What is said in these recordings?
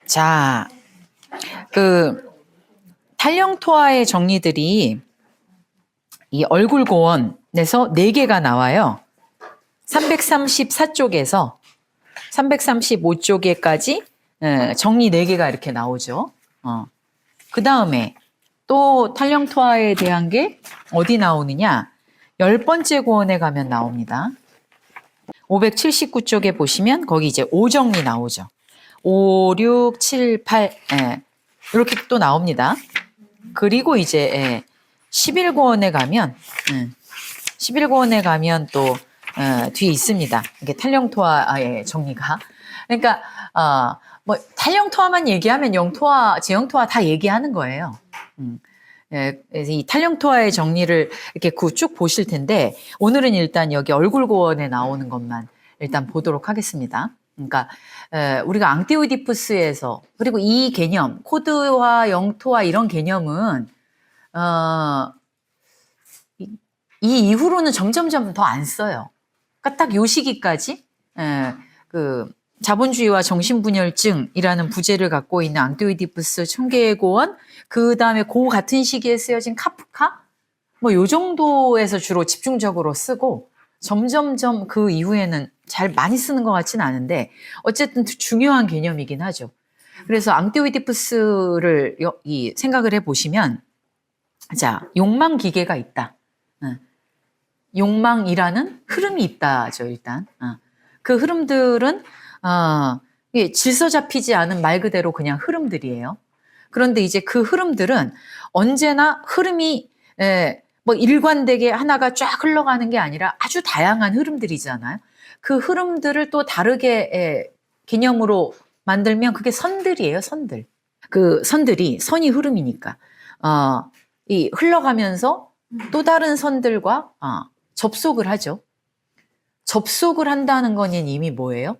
자, 그 탄령토화의 정리들이 이 얼굴고원에서 4개가 나와요. 334쪽에서 335쪽에까지 정리 4개가 이렇게 나오죠. 그 다음에 또 탄령토화에 대한 게 어디 나오느냐? 10번째 고원에 가면 나옵니다. 579쪽에 보시면 거기 이제 5정리 나오죠. 5, 6, 7, 8 이렇게 또 나옵니다. 그리고 이제 11고원에 가면 11고원에 가면 또 뒤에 있습니다. 이게 탄령토화의 정리가. 그러니까 뭐 탄령토화만 얘기하면 영토화, 제영토화 다 얘기하는 거예요. 그래서 이 탄령토화의 정리를 이렇게 쭉 보실 텐데 오늘은 일단 여기 얼굴고원에 나오는 것만 일단 보도록 하겠습니다. 그러니까 우리가 앙티오이디푸스에서 그리고 이 개념 코드화, 영토화 이런 개념은 이 이후로는 점점점 더 안 써요. 그러니까 딱 요 시기까지 그 자본주의와 정신분열증이라는 부제를 갖고 있는 앙티오이디푸스 천계의 고원, 그 다음에 그 같은 시기에 쓰여진 카프카, 뭐 요 정도에서 주로 집중적으로 쓰고 점점점 그 이후에는 잘 많이 쓰는 것 같지는 않은데 어쨌든 중요한 개념이긴 하죠. 그래서 앙티오이디푸스를 생각을 해보시면 자, 욕망 기계가 있다. 욕망이라는 흐름이 있다죠, 일단. 그 흐름들은 질서 잡히지 않은 말 그대로 그냥 흐름들이에요. 그런데 이제 그 흐름들은 언제나 흐름이 뭐 일관되게 하나가 쫙 흘러가는 게 아니라 아주 다양한 흐름들이잖아요. 그 흐름들을 또 다르게 개념으로 만들면 그게 선들이에요, 선들. 그 선들이 선이 흐름이니까 이 흘러가면서 또 다른 선들과 접속을 하죠. 접속을 한다는 건 이미 뭐예요?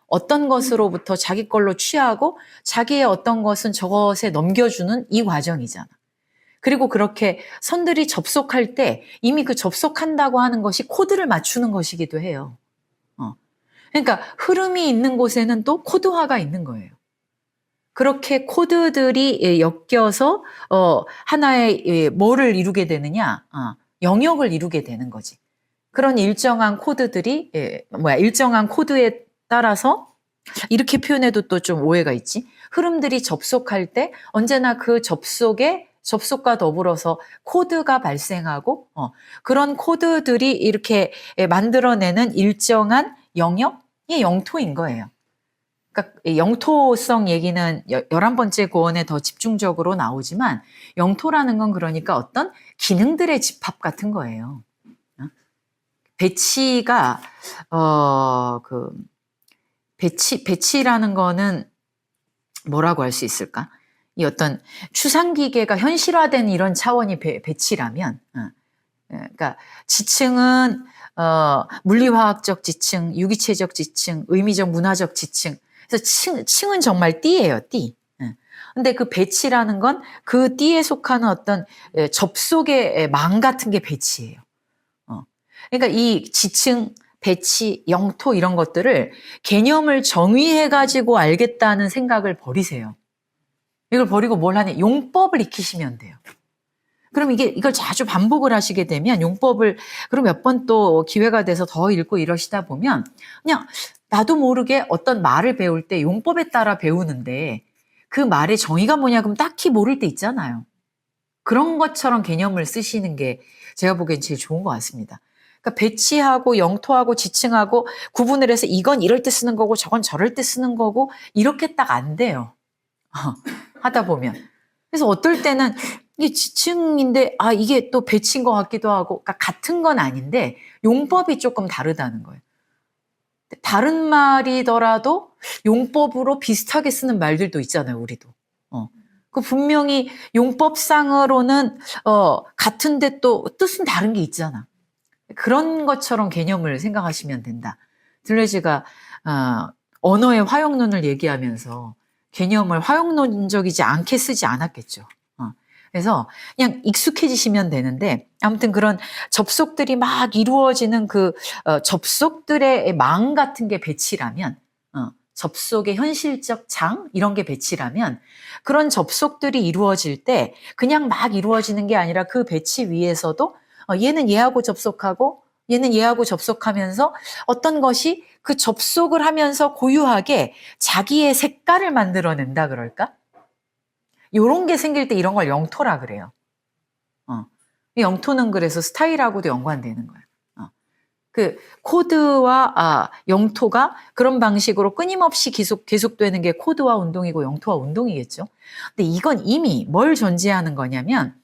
어떤 것으로부터 자기 걸로 취하고 자기의 어떤 것은 저것에 넘겨주는 이 과정이잖아. 그리고 그렇게 선들이 접속할 때 이미 그 접속한다고 하는 것이 코드를 맞추는 것이기도 해요. 그러니까 흐름이 있는 곳에는 또 코드화가 있는 거예요. 그렇게 코드들이 엮여서 하나의 뭐를 이루게 되느냐? 영역을 이루게 되는 거지. 그런 일정한 코드들이 일정한 코드에 따라서 이렇게 표현해도 또 좀 오해가 있지. 흐름들이 접속할 때 언제나 그 접속과 더불어서 코드가 발생하고 그런 코드들이 이렇게 만들어내는 일정한 영역이 영토인 거예요. 그러니까 영토성 얘기는 11번째 고원에 더 집중적으로 나오지만 영토라는 건 그러니까 어떤 기능들의 집합 같은 거예요. 배치가 배치라는 거는 뭐라고 할 수 있을까? 이 어떤 추상기계가 현실화된 이런 차원이 배치라면, 그러니까 지층은 물리화학적 지층, 유기체적 지층, 의미적 문화적 지층. 그래서 층은 정말 띠예요, 띠. 근데 그 배치라는 건 그 띠에 속하는 어떤 접속의 망 같은 게 배치예요. 그러니까 이 지층, 배치, 영토 이런 것들을 개념을 정의해가지고 알겠다는 생각을 버리세요. 이걸 버리고 뭘 하냐? 용법을 익히시면 돼요. 그럼 이걸 자주 반복을 하시게 되면 용법을 그럼 몇 번 또 기회가 돼서 더 읽고 이러시다 보면 그냥 나도 모르게 어떤 말을 배울 때 용법에 따라 배우는데 그 말의 정의가 뭐냐 그럼 딱히 모를 때 있잖아요. 그런 것처럼 개념을 쓰시는 게 제가 보기엔 제일 좋은 것 같습니다. 그러니까 배치하고 영토하고 지층하고 구분을 해서 이건 이럴 때 쓰는 거고 저건 저럴 때 쓰는 거고 이렇게 딱 안 돼요. 하다 보면. 그래서 어떨 때는 이게 지층인데 이게 또 배치인 것 같기도 하고 그러니까 같은 건 아닌데 용법이 조금 다르다는 거예요. 다른 말이더라도 용법으로 비슷하게 쓰는 말들도 있잖아요, 우리도. 그 분명히 용법상으로는 같은데 또 뜻은 다른 게 있잖아. 그런 것처럼 개념을 생각하시면 된다. 들레즈가 언어의 화용론을 얘기하면서 개념을 화용론적이지 않게 쓰지 않았겠죠. 그래서 그냥 익숙해지시면 되는데 아무튼 그런 접속들이 막 이루어지는 그 접속들의 망 같은 게 배치라면 접속의 현실적 장 이런 게 배치라면 그런 접속들이 이루어질 때 그냥 막 이루어지는 게 아니라 그 배치 위에서도 얘는 얘하고 접속하고 얘는 얘하고 접속하면서 어떤 것이 그 접속을 하면서 고유하게 자기의 색깔을 만들어낸다 그럴까? 요런 게 생길 때 이런 걸 영토라 그래요. 이 영토는 그래서 스타일하고도 연관되는 거예요. 그 코드와 영토가 그런 방식으로 끊임없이 계속되는 게 코드와 운동이고 영토와 운동이겠죠. 근데 이건 이미 뭘 전제하는 거냐면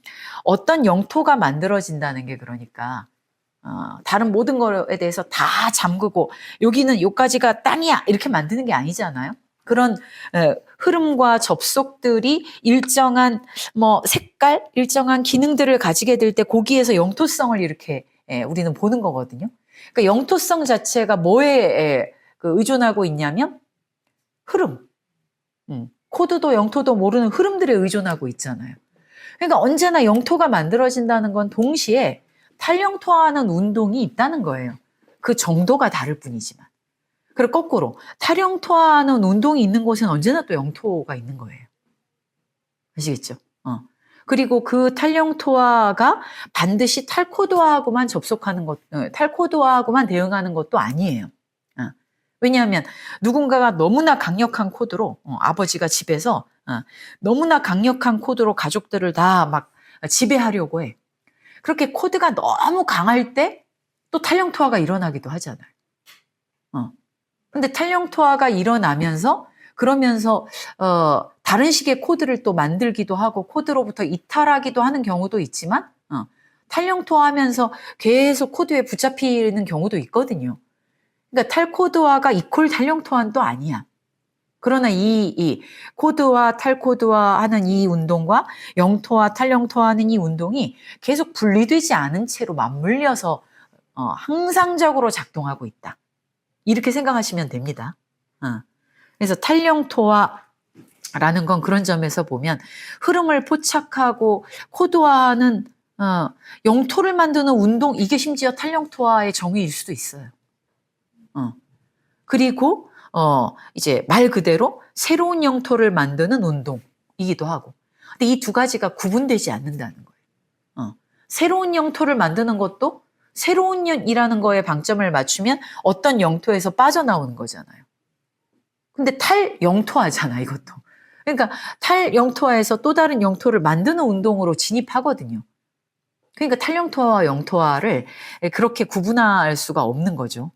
어떤 영토가 만들어진다는 게 그러니까 다른 모든 거에 대해서 다 잠그고 여기는 요까지가 땅이야 이렇게 만드는 게 아니잖아요. 그런 흐름과 접속들이 일정한 뭐 색깔, 일정한 기능들을 가지게 될 때 거기에서 영토성을 이렇게 우리는 보는 거거든요. 그러니까 영토성 자체가 뭐에 의존하고 있냐면 흐름. 코드도 영토도 모르는 흐름들에 의존하고 있잖아요. 그러니까 언제나 영토가 만들어진다는 건 동시에 탈영토화하는 운동이 있다는 거예요. 그 정도가 다를 뿐이지만. 그리고 거꾸로 탈영토화하는 운동이 있는 곳엔 언제나 또 영토가 있는 거예요. 아시겠죠? 그리고 그 탈영토화가 반드시 탈코드화하고만 접속하는 것, 탈코드화하고만 대응하는 것도 아니에요. 왜냐하면 누군가가 너무나 강력한 코드로 아버지가 집에서 너무나 강력한 코드로 가족들을 다 막 지배하려고 해. 그렇게 코드가 너무 강할 때 또 탈영토화가 일어나기도 하잖아요. 근데 탈영토화가 일어나면서 그러면서 다른 식의 코드를 또 만들기도 하고 코드로부터 이탈하기도 하는 경우도 있지만 탈영토화하면서 계속 코드에 붙잡히는 경우도 있거든요. 그러니까 탈코드화가 이퀄 탈영토화는 또 아니야. 그러나 이 코드와 탈코드화하는 이 운동과 영토와 탈영토화하는 이 운동이 계속 분리되지 않은 채로 맞물려서 항상적으로 작동하고 있다. 이렇게 생각하시면 됩니다. 그래서 탈영토화라는 건 그런 점에서 보면 흐름을 포착하고 코드화하는 영토를 만드는 운동, 이게 심지어 탈영토화의 정의일 수도 있어요. 그리고 이제 말 그대로 새로운 영토를 만드는 운동이기도 하고. 근데 이 두 가지가 구분되지 않는다는 거예요. 새로운 영토를 만드는 것도 새로운이라는 거에 방점을 맞추면 어떤 영토에서 빠져나오는 거잖아요. 근데 탈영토화잖아, 이것도. 그러니까 탈영토화에서 또 다른 영토를 만드는 운동으로 진입하거든요. 그러니까 탈영토화와 영토화를 그렇게 구분할 수가 없는 거죠.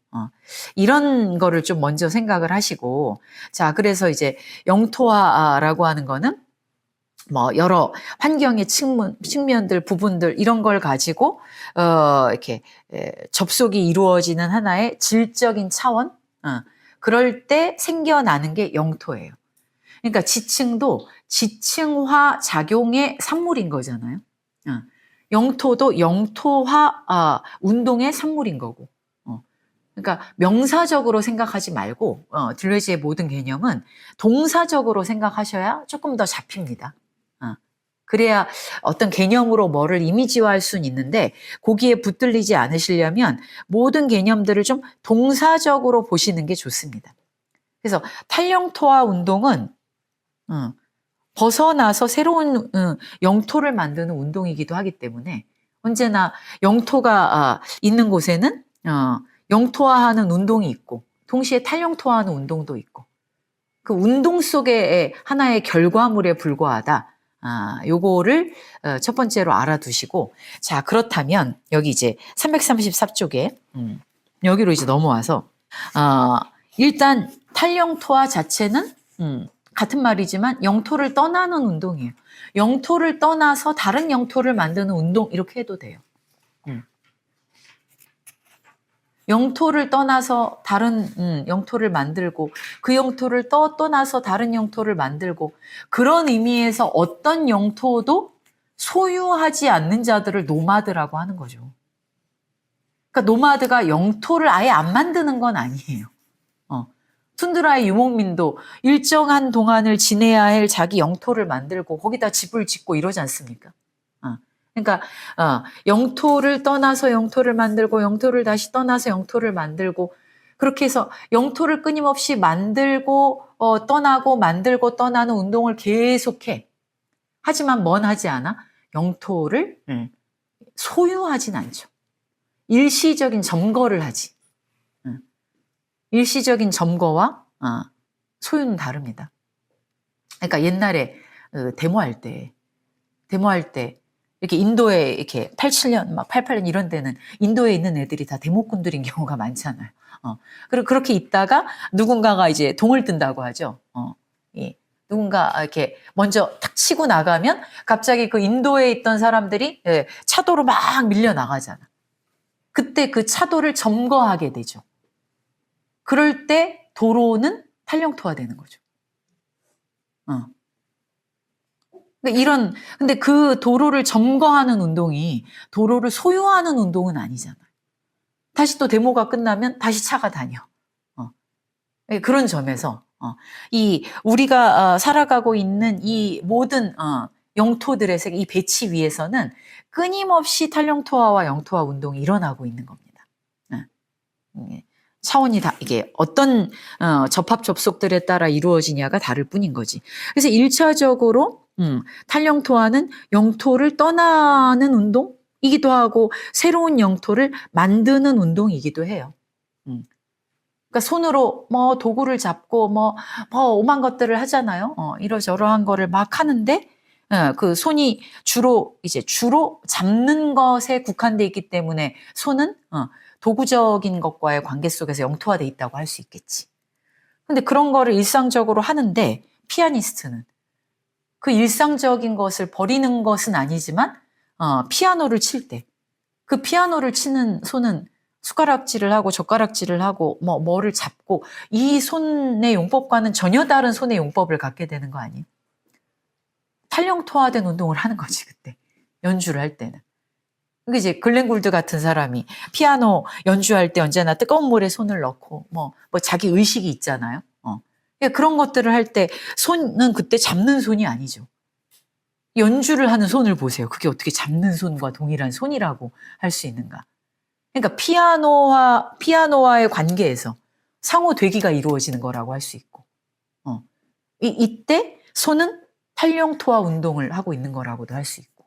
이런 거를 좀 먼저 생각을 하시고, 자, 그래서 이제 영토화라고 하는 거는 뭐 여러 환경의 측면들, 부분들 이런 걸 가지고 이렇게 접속이 이루어지는 하나의 질적인 차원, 그럴 때 생겨나는 게 영토예요. 그러니까 지층도 지층화 작용의 산물인 거잖아요. 영토도 영토화 운동의 산물인 거고. 그러니까 명사적으로 생각하지 말고 딜레지의 모든 개념은 동사적으로 생각하셔야 조금 더 잡힙니다. 그래야 어떤 개념으로 뭐를 이미지화할 수는 있는데 거기에 붙들리지 않으시려면 모든 개념들을 좀 동사적으로 보시는 게 좋습니다. 그래서 탈영토화 운동은 벗어나서 새로운 영토를 만드는 운동이기도 하기 때문에 언제나 영토가 있는 곳에는 영토화하는 운동이 있고 동시에 탈영토화하는 운동도 있고 그 운동 속의 하나의 결과물에 불과하다. 요거를 첫 번째로 알아두시고 자 그렇다면 여기 이제 334쪽에 여기로 이제 넘어와서 일단 탈영토화 자체는 같은 말이지만 영토를 떠나는 운동이에요. 영토를 떠나서 다른 영토를 만드는 운동 이렇게 해도 돼요. 영토를 떠나서 다른 영토를 만들고 그 영토를 떠나서 다른 영토를 만들고 그런 의미에서 어떤 영토도 소유하지 않는 자들을 노마드라고 하는 거죠. 그러니까 노마드가 영토를 아예 안 만드는 건 아니에요. 툰드라의 유목민도 일정한 동안을 지내야 할 자기 영토를 만들고 거기다 집을 짓고 이러지 않습니까? 그러니까 영토를 떠나서 영토를 만들고 영토를 다시 떠나서 영토를 만들고 그렇게 해서 영토를 끊임없이 만들고 떠나고 만들고 떠나는 운동을 계속해. 하지만 뭔 하지 않아? 영토를 소유하진 않죠. 일시적인 점거를 하지. 일시적인 점거와 소유는 다릅니다. 그러니까 옛날에 데모할 때 이렇게 인도에 이렇게 87년, 막 88년 이런 데는 인도에 있는 애들이 다 데모꾼들인 경우가 많잖아요. 그리고 그렇게 있다가 누군가가 이제 동을 뜬다고 하죠. 누군가 이렇게 먼저 탁 치고 나가면 갑자기 그 인도에 있던 사람들이 차도로 막 밀려 나가잖아. 그때 그 차도를 점거하게 되죠. 그럴 때 도로는 탄력토화되는 거죠. 근데 그 도로를 점거하는 운동이 도로를 소유하는 운동은 아니잖아요. 다시 또 데모가 끝나면 다시 차가 다녀. 그런 점에서 이 우리가 살아가고 있는 이 모든 영토들의 세계, 이 배치 위에서는 끊임없이 탄력토화와 영토화 운동이 일어나고 있는 겁니다. 차원이 다 이게 어떤 접합 접속들에 따라 이루어지냐가 다를 뿐인 거지. 그래서 1차적으로 탄력토화는 영토를 떠나는 운동이기도 하고 새로운 영토를 만드는 운동이기도 해요. 그러니까 손으로 뭐 도구를 잡고 뭐 오만 것들을 하잖아요. 이러저러한 거를 막 하는데 그 손이 주로 잡는 것에 국한돼 있기 때문에 손은 도구적인 것과의 관계 속에서 영토화돼 있다고 할 수 있겠지. 근데 그런 거를 일상적으로 하는데 피아니스트는 그 일상적인 것을 버리는 것은 아니지만 피아노를 칠 때 그 피아노를 치는 손은 숟가락질을 하고 젓가락질을 하고 뭐를 잡고 이 손의 용법과는 전혀 다른 손의 용법을 갖게 되는 거 아니에요? 탄력토화된 운동을 하는 거지 그때 연주를 할 때는. 그게 이제 글렌 굴드 같은 사람이 피아노 연주할 때 언제나 뜨거운 물에 손을 넣고 뭐 자기 의식이 있잖아요. 그러니까 그런 것들을 할 때 손은 그때 잡는 손이 아니죠. 연주를 하는 손을 보세요. 그게 어떻게 잡는 손과 동일한 손이라고 할 수 있는가? 그러니까 피아노와의 관계에서 상호되기가 이루어지는 거라고 할 수 있고, 이때 손은 탄력토화 운동을 하고 있는 거라고도 할 수 있고,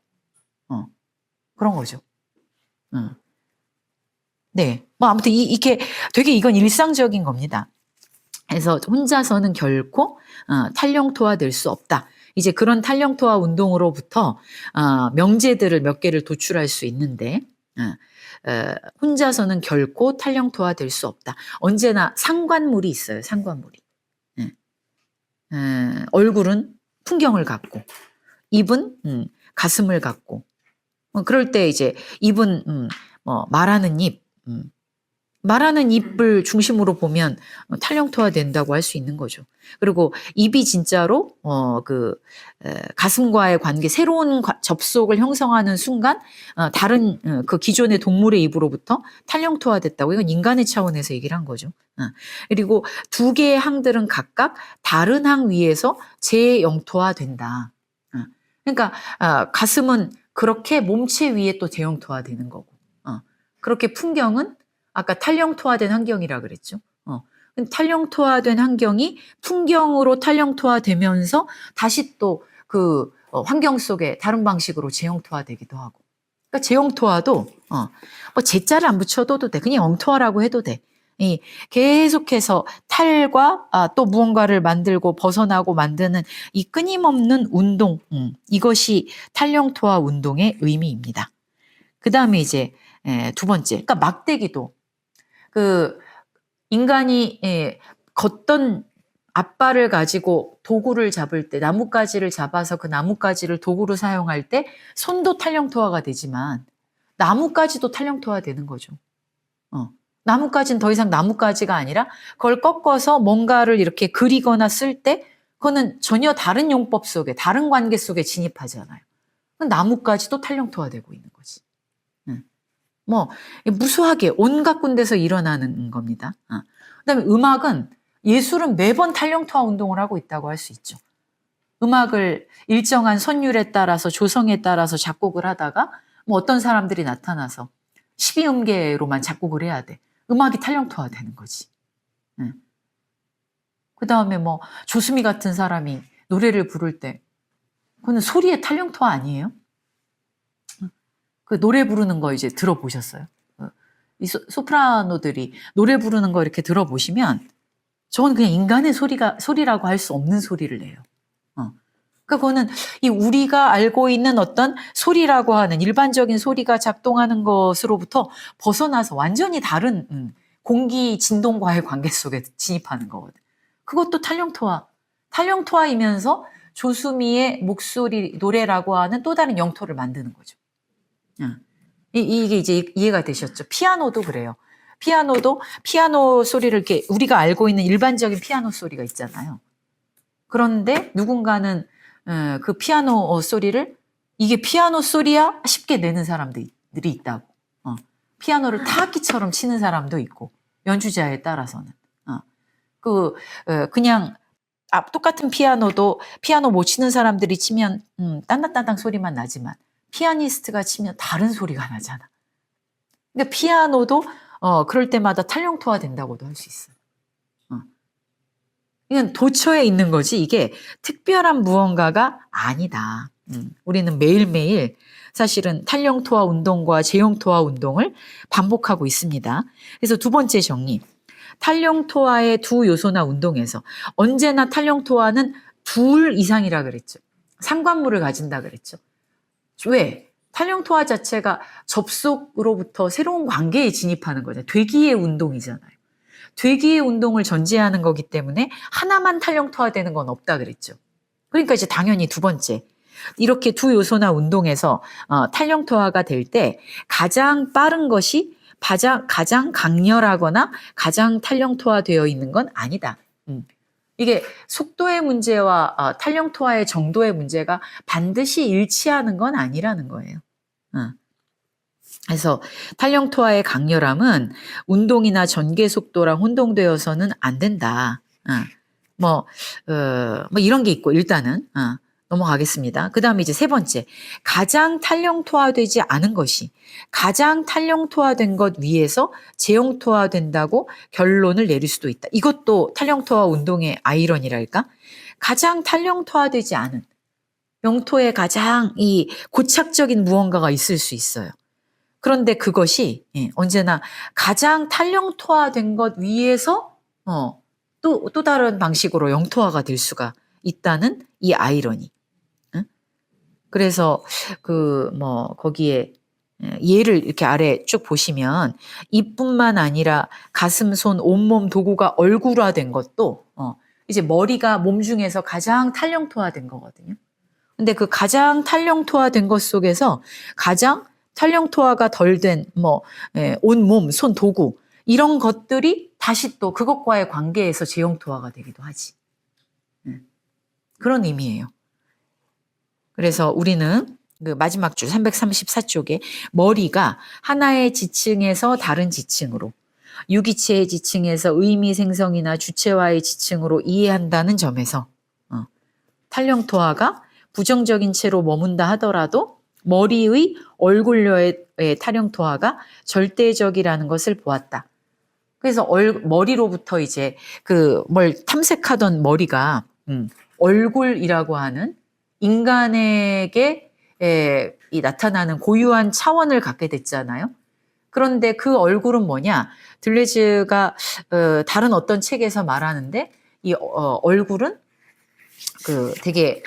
그런 거죠. 네, 뭐 아무튼 이게 되게 이건 일상적인 겁니다. 그래서 혼자서는 결코 탄력토화될 수 없다. 이제 그런 탄력토화 운동으로부터 명제들을 몇 개를 도출할 수 있는데 혼자서는 결코 탄력토화될 수 없다. 언제나 상관물이 있어요. 상관물이. 얼굴은 풍경을 갖고 입은 가슴을 갖고 그럴 때 이제 입은 말하는 입을 중심으로 보면 탄력토화 된다고 할 수 있는 거죠. 그리고 입이 진짜로 가슴과의 관계, 새로운 접속을 형성하는 순간 다른 그 기존의 동물의 입으로부터 탄력토화 됐다고 이건 인간의 차원에서 얘기를 한 거죠. 그리고 두 개의 항들은 각각 다른 항 위에서 재영토화 된다. 그러니까 가슴은 그렇게 몸체 위에 또 재영토화 되는 거고 그렇게 풍경은 아까 탄력토화된 환경이라 그랬죠. 탄력토화된 환경이 풍경으로 탄력토화되면서 다시 또 그 환경 속에 다른 방식으로 재영토화되기도 하고. 그러니까 재영토화도 뭐 재자를 안 붙여도 돼. 그냥 영토화라고 해도 돼. 계속해서 탈과 또 무언가를 만들고 벗어나고 만드는 이 끊임없는 운동, 이것이 탄력토화 운동의 의미입니다. 그 다음에 이제 두 번째, 그러니까 막대기도 그 인간이 걷던 앞발을 가지고 도구를 잡을 때 나뭇가지를 잡아서 그 나뭇가지를 도구로 사용할 때 손도 탄력토화가 되지만 나뭇가지도 탄력토화 되는 거죠. 나뭇가지는 더 이상 나뭇가지가 아니라 그걸 꺾어서 뭔가를 이렇게 그리거나 쓸 때 그거는 전혀 다른 용법 속에 다른 관계 속에 진입하잖아요. 나뭇가지도 탄력토화되고 있는 거지. 뭐 무수하게 온갖 군데서 일어나는 겁니다. 그다음에 음악은 예술은 매번 탄력토화 운동을 하고 있다고 할 수 있죠. 음악을 일정한 선율에 따라서 조성에 따라서 작곡을 하다가 뭐 어떤 사람들이 나타나서 12음계로만 작곡을 해야 돼. 음악이 탄력토화되는 거지. 그 다음에 뭐 조수미 같은 사람이 노래를 부를 때 그거는 소리의 탄력토화 아니에요? 그 노래 부르는 거 이제 들어보셨어요? 이 소프라노들이 노래 부르는 거 이렇게 들어보시면 저건 그냥 인간의 소리라고 할 수 없는 소리를 내요. 그러니까 그거는 이 우리가 알고 있는 어떤 소리라고 하는 일반적인 소리가 작동하는 것으로부터 벗어나서 완전히 다른 공기 진동과의 관계 속에 진입하는 거거든. 그것도 탄력토화이면서 조수미의 목소리 노래라고 하는 또 다른 영토를 만드는 거죠. 이게 이제 이해가 되셨죠? 피아노도 그래요. 피아노 소리를 이렇게 우리가 알고 있는 일반적인 피아노 소리가 있잖아요. 그런데 누군가는 그 피아노 소리를 이게 피아노 소리야? 쉽게 내는 사람들이 있다고. 피아노를 타악기처럼 치는 사람도 있고 연주자에 따라서는. 그냥 똑같은 피아노도 피아노 못 치는 사람들이 치면 딴딴딴딴 소리만 나지만 피아니스트가 치면 다른 소리가 나잖아. 그러니까 피아노도 그럴 때마다 탄력토화 된다고도 할 수 있어요. 이건 도처에 있는 거지 이게 특별한 무언가가 아니다. 우리는 매일매일 사실은 탄력토화 운동과 제형토화 운동을 반복하고 있습니다. 그래서 두 번째 정리. 탄력토화의 두 요소나 운동에서 언제나 탄력토화는 둘 이상이라 그랬죠. 상관물을 가진다 그랬죠. 왜? 탄력토화 자체가 접속으로부터 새로운 관계에 진입하는 거잖아요. 되기의 운동이잖아요. 되기의 운동을 전제하는 거기 때문에 하나만 탄력토화되는 건 없다 그랬죠. 그러니까 이제 당연히 두 번째. 이렇게 두 요소나 운동에서 탄력토화가 될 때 가장 빠른 것이 가장 강렬하거나 가장 탄력토화되어 있는 건 아니다. 이게 속도의 문제와 탄력토화의 정도의 문제가 반드시 일치하는 건 아니라는 거예요. 그래서 탄력토화의 강렬함은 운동이나 전개 속도랑 혼동되어서는 안 된다. 뭐 이런 게 있고 일단은 넘어가겠습니다. 그 다음에 이제 세 번째, 가장 탄력토화되지 않은 것이 가장 탄력토화된 것 위에서 제형토화된다고 결론을 내릴 수도 있다. 이것도 탄력토화 운동의 아이러니랄까? 가장 탄력토화되지 않은 영토에 가장 이 고착적인 무언가가 있을 수 있어요. 그런데 그것이 언제나 가장 탄력토화된 것 위에서 또 다른 방식으로 영토화가 될 수가 있다는 이 아이러니. 그래서 거기에 예를 이렇게 아래 쭉 보시면 이뿐만 아니라 가슴, 손, 온몸 도구가 얼굴화된 것도 이제 머리가 몸 중에서 가장 탄력토화된 거거든요. 근데 그 가장 탄력토화된 것 속에서 가장 탄력토화가 덜 된 온몸, 손, 도구 이런 것들이 다시 또 그것과의 관계에서 제형토화가 되기도 하지. 그런 의미예요. 그래서 우리는 그 마지막 줄 334쪽에 머리가 하나의 지층에서 다른 지층으로 유기체의 지층에서 의미 생성이나 주체와의 지층으로 이해한다는 점에서 탄력토화가 부정적인 채로 머문다 하더라도 머리의 얼굴려의 탄력토화가 절대적이라는 것을 보았다. 그래서 머리로부터 이제 뭘 탐색하던 머리가 얼굴이라고 하는 인간에게 나타나는 고유한 차원을 갖게 됐잖아요. 그런데 그 얼굴은 뭐냐? 들레즈가 다른 어떤 책에서 말하는데 이 얼굴은 되게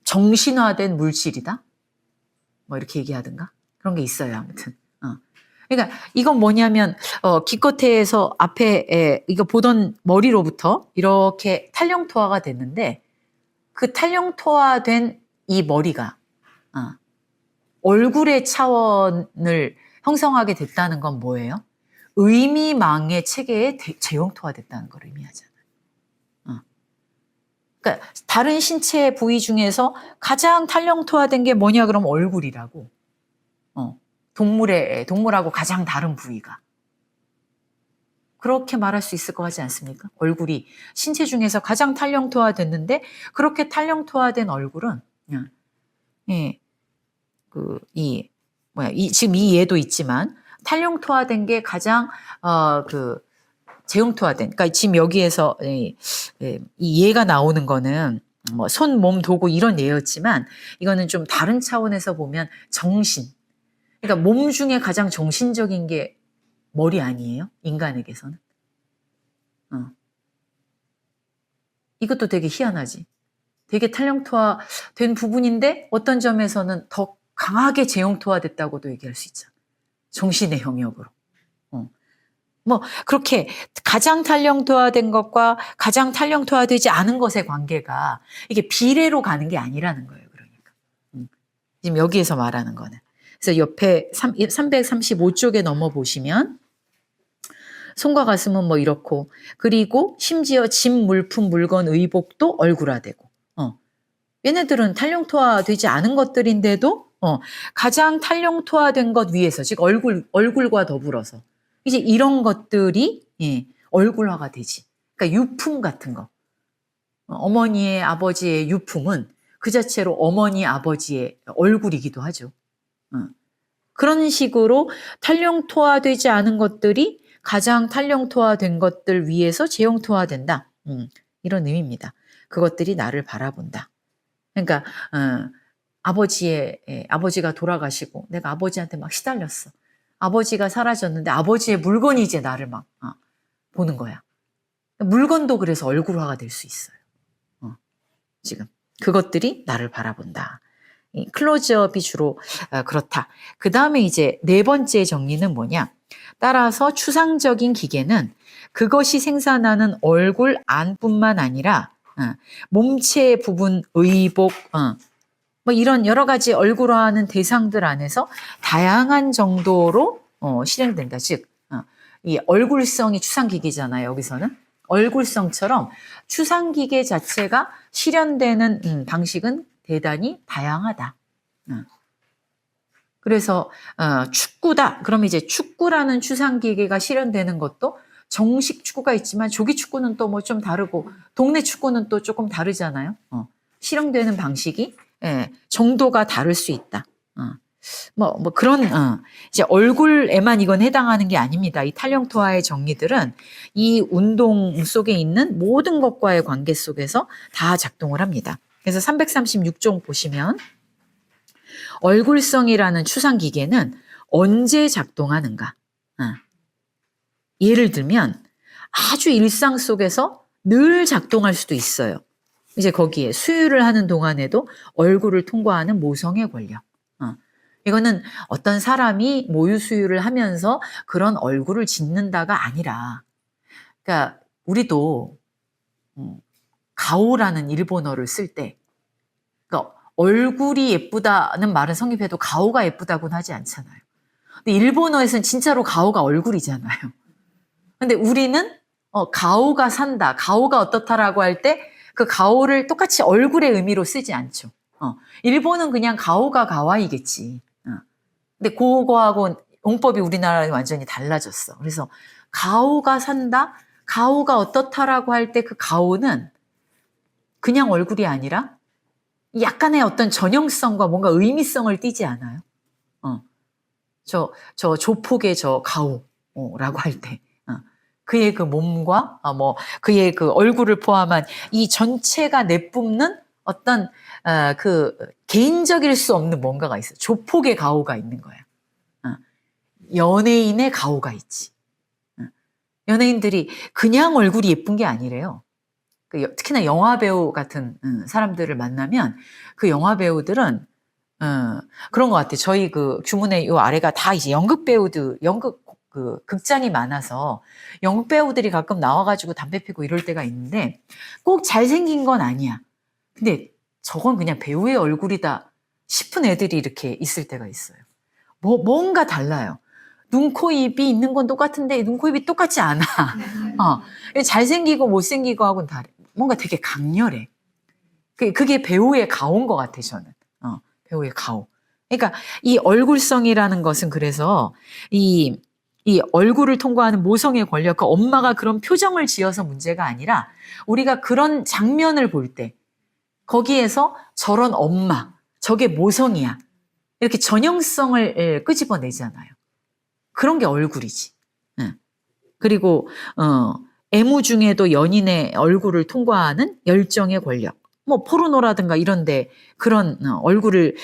정신화된 물질이다. 뭐 이렇게 얘기하든가 그런 게 있어요. 아무튼. 그러니까 이건 뭐냐면 기껏해서 앞에 이거 보던 머리로부터 이렇게 탄력토화가 됐는데 그 탄력토화된 이 머리가 얼굴의 차원을 형성하게 됐다는 건 뭐예요? 의미망의 체계에 재형토화됐다는 걸 의미하잖아요. 그러니까 다른 신체 부위 중에서 가장 탄력토화된 게 뭐냐 그러면 얼굴이라고. 동물하고 가장 다른 부위가. 그렇게 말할 수 있을 것 같지 않습니까? 얼굴이 신체 중에서 가장 탄력토화됐는데 그렇게 탄력토화된 얼굴은 지금 이 예도 있지만 탄력토화된 게 가장 재용토화된. 그러니까 지금 여기에서 이 예가 나오는 거는 뭐 손, 몸, 도구 이런 예였지만 이거는 좀 다른 차원에서 보면 정신. 그러니까 몸 중에 가장 정신적인 게 머리 아니에요? 인간에게서는. 이것도 되게 희한하지. 되게 탄력토화된 부분인데 어떤 점에서는 더 강하게 재용토화됐다고도 얘기할 수 있잖아. 정신의 영역으로. 뭐 그렇게 가장 탄력토화된 것과 가장 탄력토화되지 않은 것의 관계가 이게 비례로 가는 게 아니라는 거예요. 그러니까 지금 여기에서 말하는 거는. 그래서 옆에 335쪽에 넘어 보시면 손과 가슴은 뭐 이렇고 그리고 심지어 집, 물품, 물건, 의복도 얼굴화되고 얘네들은 탄력토화되지 않은 것들인데도 가장 탄력토화된 것 위에서 즉 얼굴과 더불어서 이제 이런 것들이 얼굴화가 되지. 그러니까 유품 같은 거. 어머니의 아버지의 유품은 그 자체로 어머니 아버지의 얼굴이기도 하죠. 그런 식으로 탄력토화되지 않은 것들이 가장 탄력토화된 것들 위에서 재용토화된다. 이런 의미입니다. 그것들이 나를 바라본다. 그러니까 아버지가 돌아가시고 내가 아버지한테 막 시달렸어. 아버지가 사라졌는데 아버지의 물건이 이제 나를 막 보는 거야. 물건도 그래서 얼굴화가 될 수 있어요. 지금 그것들이 나를 바라본다. 클로즈업이 주로 그렇다. 그 다음에 이제 네 번째 정리는 뭐냐? 따라서 추상적인 기계는 그것이 생산하는 얼굴 안뿐만 아니라 몸체 부분, 의복, 뭐 이런 여러 가지 얼굴화하는 대상들 안에서 다양한 정도로 실행된다. 즉, 이 얼굴성이 추상기계잖아요. 여기서는 얼굴성처럼 추상기계 자체가 실현되는 방식은 대단히 다양하다. 그래서 축구다. 그럼 이제 축구라는 추상기계가 실현되는 것도 정식 축구가 있지만 조기 축구는 또 뭐 좀 다르고 동네 축구는 또 조금 다르잖아요. 실현되는 방식이 정도가 다를 수 있다. 뭐 그런 이제 얼굴에만 이건 해당하는 게 아닙니다. 이 탄력토화의 정리들은 이 운동 속에 있는 모든 것과의 관계 속에서 다 작동을 합니다. 그래서 336종 보시면 얼굴성이라는 추상기계는 언제 작동하는가? 예를 들면 아주 일상 속에서 늘 작동할 수도 있어요. 이제 거기에 수유를 하는 동안에도 얼굴을 통과하는 모성의 권력. 이거는 어떤 사람이 모유 수유를 하면서 그런 얼굴을 짓는다가 아니라, 그러니까 우리도 가오라는 일본어를 쓸 때, 그러니까 얼굴이 예쁘다는 말은 성립해도 가오가 예쁘다고는 하지 않잖아요. 근데 일본어에서는 진짜로 가오가 얼굴이잖아요. 근데 우리는 가오가 산다, 가오가 어떻다라고 할 때 그 가오를 똑같이 얼굴의 의미로 쓰지 않죠. 일본은 그냥 가오가 가와이겠지. 근데 그거하고 용법이 우리나라는 완전히 달라졌어. 그래서 가오가 산다, 가오가 어떻다라고 할 때 그 가오는 그냥 얼굴이 아니라 약간의 어떤 전형성과 뭔가 의미성을 띠지 않아요. 저 조폭의 저 가오라고 할 때. 그의 그 몸과 뭐 그의 그 얼굴을 포함한 이 전체가 내뿜는 어떤 그 개인적일 수 없는 뭔가가 있어. 조폭의 가오가 있는 거야. 연예인의 가오가 있지. 연예인들이 그냥 얼굴이 예쁜 게 아니래요. 특히나 영화 배우 같은 사람들을 만나면 그 영화 배우들은 그런 것 같아요. 저희 그 규문의 요 아래가 다 이제 연극 배우들, 연극 그 극장이 많아서 연극 배우들이 가끔 나와가지고 담배 피고 이럴 때가 있는데 꼭 잘생긴 건 아니야. 근데 저건 그냥 배우의 얼굴이다 싶은 애들이 이렇게 있을 때가 있어요. 뭔가 달라요. 눈, 코, 입이 있는 건 똑같은데 눈, 코, 입이 똑같지 않아. 잘생기고 못생기고 하고는 다르. 뭔가 되게 강렬해. 그게 배우의 가오인 것 같아, 저는. 배우의 가오. 그러니까 이 얼굴성이라는 것은 그래서 이 얼굴을 통과하는 모성의 권력, 그 엄마가 그런 표정을 지어서 문제가 아니라 우리가 그런 장면을 볼 때 거기에서 저런 엄마, 저게 모성이야. 이렇게 전형성을 끄집어내잖아요. 그런 게 얼굴이지. 그리고 애무 중에도 연인의 얼굴을 통과하는 열정의 권력. 뭐 포르노라든가 이런데 그런 얼굴을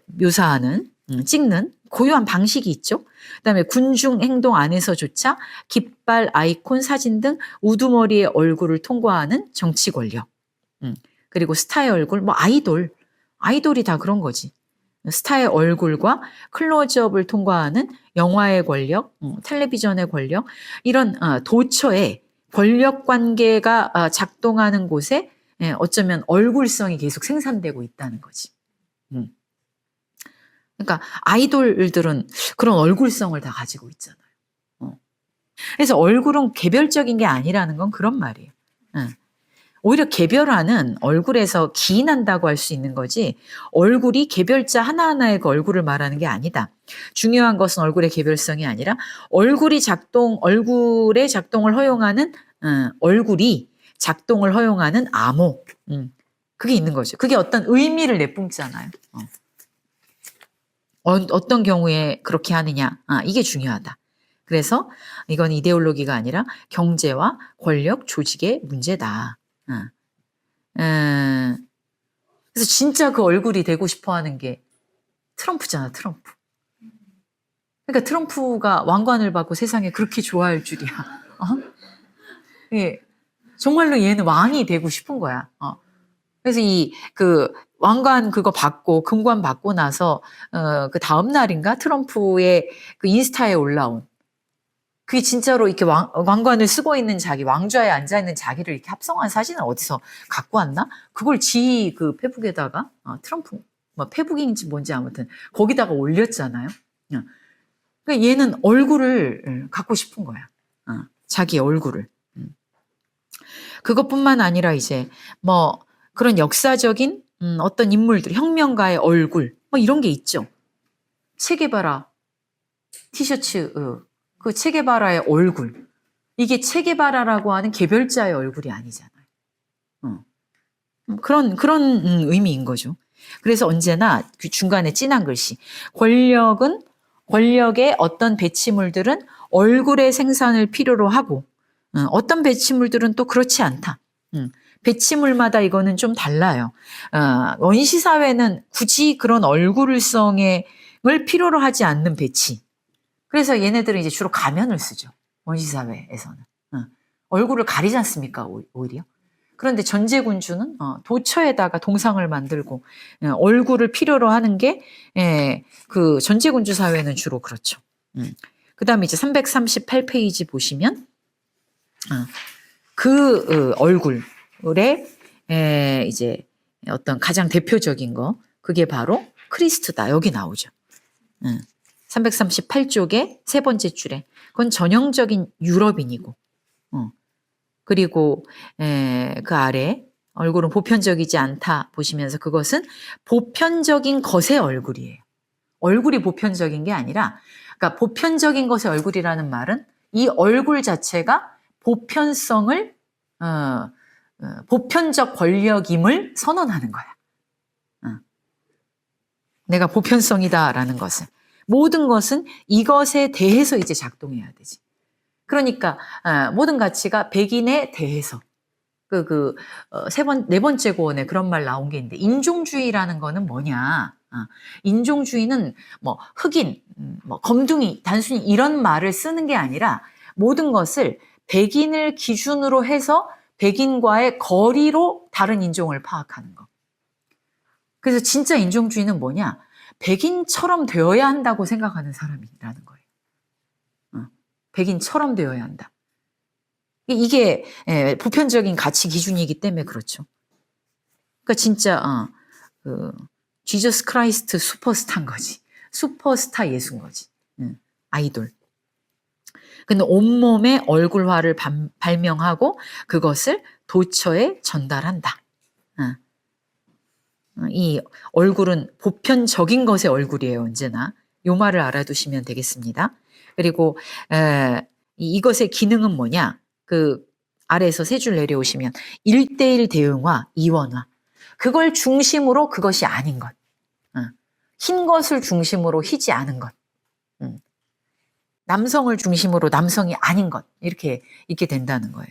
묘사하는 찍는 고유한 방식이 있죠. 그다음에 군중 행동 안에서조차 깃발, 아이콘, 사진 등 우두머리의 얼굴을 통과하는 정치 권력. 그리고 스타의 얼굴, 뭐 아이돌이 다 그런 거지. 스타의 얼굴과 클로즈업을 통과하는 영화의 권력, 텔레비전의 권력, 이런 도처에 권력 관계가 작동하는 곳에 어쩌면 얼굴성이 계속 생산되고 있다는 거지. 그러니까 아이돌들은 그런 얼굴성을 다 가지고 있잖아요. 그래서 얼굴은 개별적인 게 아니라는 건 그런 말이에요. 오히려 개별화는 얼굴에서 기인한다고 할 수 있는 거지 얼굴이 개별자 하나하나의 그 얼굴을 말하는 게 아니다. 중요한 것은 얼굴의 개별성이 아니라 얼굴의 작동을 허용하는 얼굴이 작동을 허용하는 암호. 그게 있는 거죠. 그게 어떤 의미를 내뿜잖아요. 어떤 경우에 그렇게 하느냐. 이게 중요하다. 그래서 이건 이데올로기가 아니라 경제와 권력 조직의 문제다. 그래서 진짜 그 얼굴이 되고 싶어 하는 게 트럼프잖아, 트럼프. 그러니까 트럼프가 왕관을 받고 세상에 그렇게 좋아할 줄이야. 예, 정말로 얘는 왕이 되고 싶은 거야. 그래서 그 왕관 그거 받고 금관 받고 나서 그 다음 날인가 트럼프의 그 인스타에 올라온 그게 진짜로 이렇게 왕관을 쓰고 있는 자기, 왕좌에 앉아 있는 자기를 이렇게 합성한 사진을 어디서 갖고 왔나? 그걸 그 페북에다가 트럼프 뭐 페북인지 뭔지 아무튼 거기다가 올렸잖아요. 그러니까 얘는 얼굴을 갖고 싶은 거야. 자기 얼굴을. 그것뿐만 아니라 이제 뭐 그런 역사적인 어떤 인물들, 혁명가의 얼굴 뭐 이런 게 있죠. 체게바라 티셔츠 그 체게바라의 얼굴. 이게 체게바라라고 하는 개별자의 얼굴이 아니잖아요. 그런 의미인 거죠. 그래서 언제나 그 중간에 진한 글씨. 권력의 어떤 배치물들은 얼굴의 생산을 필요로 하고 어떤 배치물들은 또 그렇지 않다. 배치물마다 이거는 좀 달라요. 원시사회는 굳이 그런 얼굴성을 필요로 하지 않는 배치. 그래서 얘네들은 이제 주로 가면을 쓰죠. 원시사회에서는. 얼굴을 가리지 않습니까? 오히려. 그런데 전제군주는 도처에다가 동상을 만들고 얼굴을 필요로 하는 게 그 전제군주 사회는 주로 그렇죠. 그 다음에 이제 338페이지 보시면 그 얼굴에 이제 어떤 가장 대표적인 거 그게 바로 크리스트다. 여기 나오죠. 338쪽의 세 번째 줄에 그건 전형적인 유럽인이고 그리고 그 아래 얼굴은 보편적이지 않다 보시면서 그것은 보편적인 것의 얼굴이에요. 얼굴이 보편적인 게 아니라 그러니까 보편적인 것의 얼굴이라는 말은 이 얼굴 자체가 보편성을 보편적 권력임을 선언하는 거야. 내가 보편성이다라는 것을. 모든 것은 이것에 대해서 이제 작동해야 되지. 그러니까 모든 가치가 백인에 대해서 네 번째 고언에 그런 말 나온 게 있는데 인종주의라는 거는 뭐냐? 인종주의는 뭐 흑인, 뭐 검둥이 단순히 이런 말을 쓰는 게 아니라 모든 것을 백인을 기준으로 해서 백인과의 거리로 다른 인종을 파악하는 거. 그래서 진짜 인종주의는 뭐냐? 백인처럼 되어야 한다고 생각하는 사람이라는 거예요. 백인처럼 되어야 한다. 이게 보편적인 가치 기준이기 때문에 그렇죠. 그러니까 진짜 지저스 크라이스트 슈퍼스타인 거지. 슈퍼스타 예수인 거지. 아이돌. 근데 온몸의 얼굴화를 발명하고 그것을 도처에 전달한다. 이 얼굴은 보편적인 것의 얼굴이에요. 언제나. 요 말을 알아두시면 되겠습니다. 그리고 이것의 기능은 뭐냐? 그 아래에서 세 줄 내려오시면 1:1 대응화, 이원화. 그걸 중심으로 그것이 아닌 것. 흰 것을 중심으로 희지 않은 것. 남성을 중심으로 남성이 아닌 것 이렇게 있게 된다는 거예요.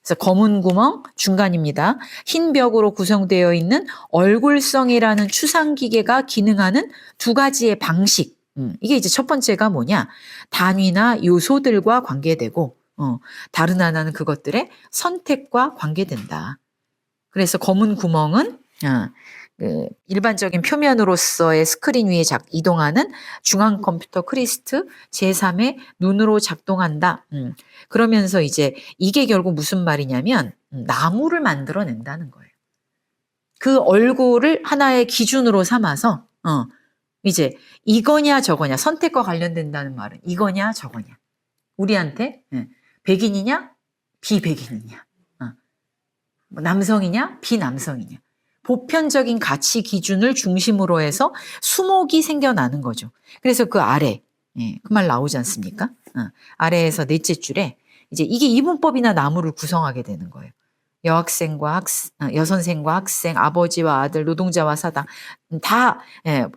그래서 검은 구멍 중간입니다. 흰 벽으로 구성되어 있는 얼굴성이라는 추상 기계가 기능하는 두 가지의 방식. 이게 이제 첫 번째가 뭐냐? 단위나 요소들과 관계되고 다른 하나는 그것들의 선택과 관계된다. 그래서 검은 구멍은 그 일반적인 표면으로서의 스크린 위에 이동하는 중앙 컴퓨터 크리스트 제3의 눈으로 작동한다. 그러면서 이제 이게 결국 무슨 말이냐면 나무를 만들어낸다는 거예요. 그 얼굴을 하나의 기준으로 삼아서 이제 이거냐 저거냐 선택과 관련된다는 말은 이거냐 저거냐 우리한테 백인이냐 비백인이냐 남성이냐 비남성이냐 보편적인 가치 기준을 중심으로 해서 수목이 생겨나는 거죠. 그래서 그 아래 그 말 나오지 않습니까? 아래에서 넷째 줄에 이제 이게 이분법이나 나무를 구성하게 되는 거예요. 여학생과 여선생과 학생, 아버지와 아들, 노동자와 사당 다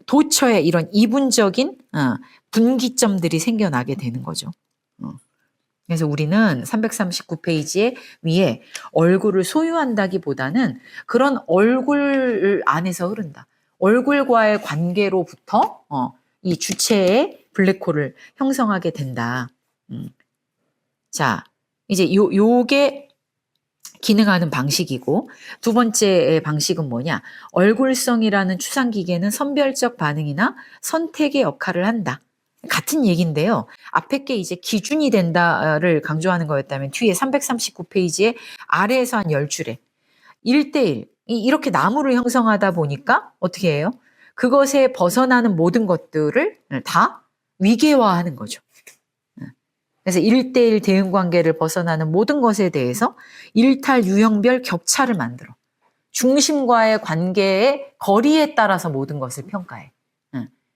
도처에 이런 이분적인 분기점들이 생겨나게 되는 거죠. 그래서 우리는 339페이지에 위에 얼굴을 소유한다기보다는 그런 얼굴 안에서 흐른다. 얼굴과의 관계로부터 이 주체의 블랙홀을 형성하게 된다. 자, 이제 요게 기능하는 방식이고 두 번째 방식은 뭐냐? 얼굴성이라는 추상기계는 선별적 반응이나 선택의 역할을 한다. 같은 얘기인데요. 앞에 게 이제 기준이 된다를 강조하는 거였다면 뒤에 339페이지에 아래에서 한 10줄에 1대1 이렇게 나무를 형성하다 보니까 어떻게 해요? 그것에 벗어나는 모든 것들을 다 위계화하는 거죠. 그래서 1대1 대응 관계를 벗어나는 모든 것에 대해서 일탈 유형별 격차를 만들어 중심과의 관계의 거리에 따라서 모든 것을 평가해.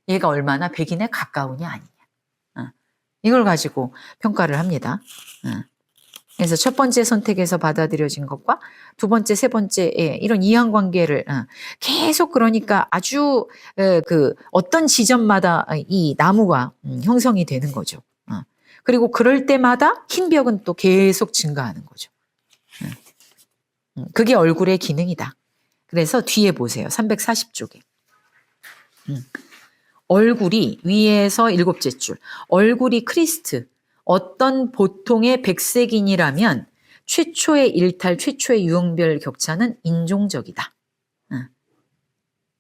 얘가 얼마나 백인에 가까우냐 아니냐. 이걸 가지고 평가를 합니다. 그래서 첫 번째 선택에서 받아들여진 것과 두 번째, 세 번째 이런 이항관계를 계속 그러니까 아주 그 어떤 지점마다 이 나무가 형성이 되는 거죠. 그리고 그럴 때마다 흰 벽은 또 계속 증가하는 거죠. 그게 얼굴의 기능이다. 그래서 뒤에 보세요. 340쪽에. 얼굴이 위에서 7째 줄. 얼굴이 크리스트. 어떤 보통의 백색인이라면 최초의 일탈, 최초의 유형별 격차는 인종적이다.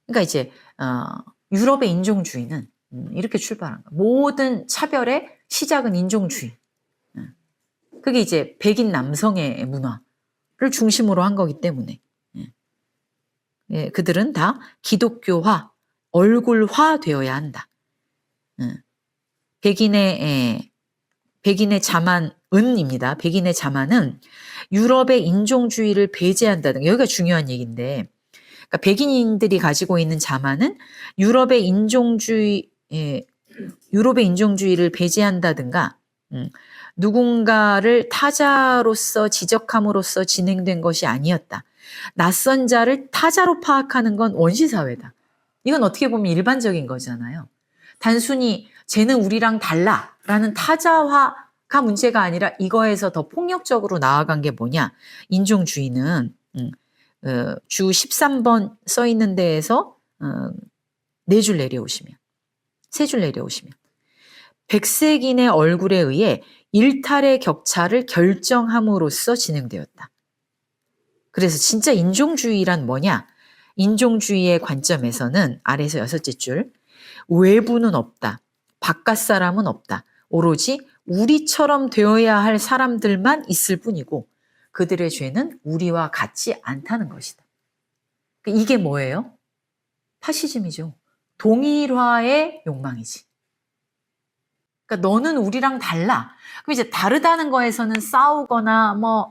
그러니까 이제 유럽의 인종주의는 이렇게 출발한 거야. 모든 차별의 시작은 인종주의. 그게 이제 백인 남성의 문화를 중심으로 한 거기 때문에 그들은 다 기독교화, 얼굴화 되어야 한다. 백인의 자만은입니다. 백인의 자만은 유럽의 인종주의를 배제한다는 여기가 중요한 얘기인데 그러니까 백인들이 가지고 있는 자만은 유럽의 인종주의를 배제한다든가 누군가를 타자로서 지적함으로써 진행된 것이 아니었다. 낯선 자를 타자로 파악하는 건 원시사회다. 이건 어떻게 보면 일반적인 거잖아요. 단순히 쟤는 우리랑 달라라는 타자화가 문제가 아니라 이거에서 더 폭력적으로 나아간 게 뭐냐. 인종주의는 주 13번 써 있는 데에서 4줄 내려오시면 3줄 내려오시면 백색인의 얼굴에 의해 일탈의 격차를 결정함으로써 진행되었다. 그래서 진짜 인종주의란 뭐냐? 인종주의의 관점에서는 아래에서 6째 줄 외부는 없다. 바깥 사람은 없다. 오로지 우리처럼 되어야 할 사람들만 있을 뿐이고 그들의 죄는 우리와 같지 않다는 것이다. 이게 뭐예요? 파시즘이죠. 동일화의 욕망이지. 그러니까 너는 우리랑 달라. 그럼 이제 다르다는 거에서는 싸우거나 뭐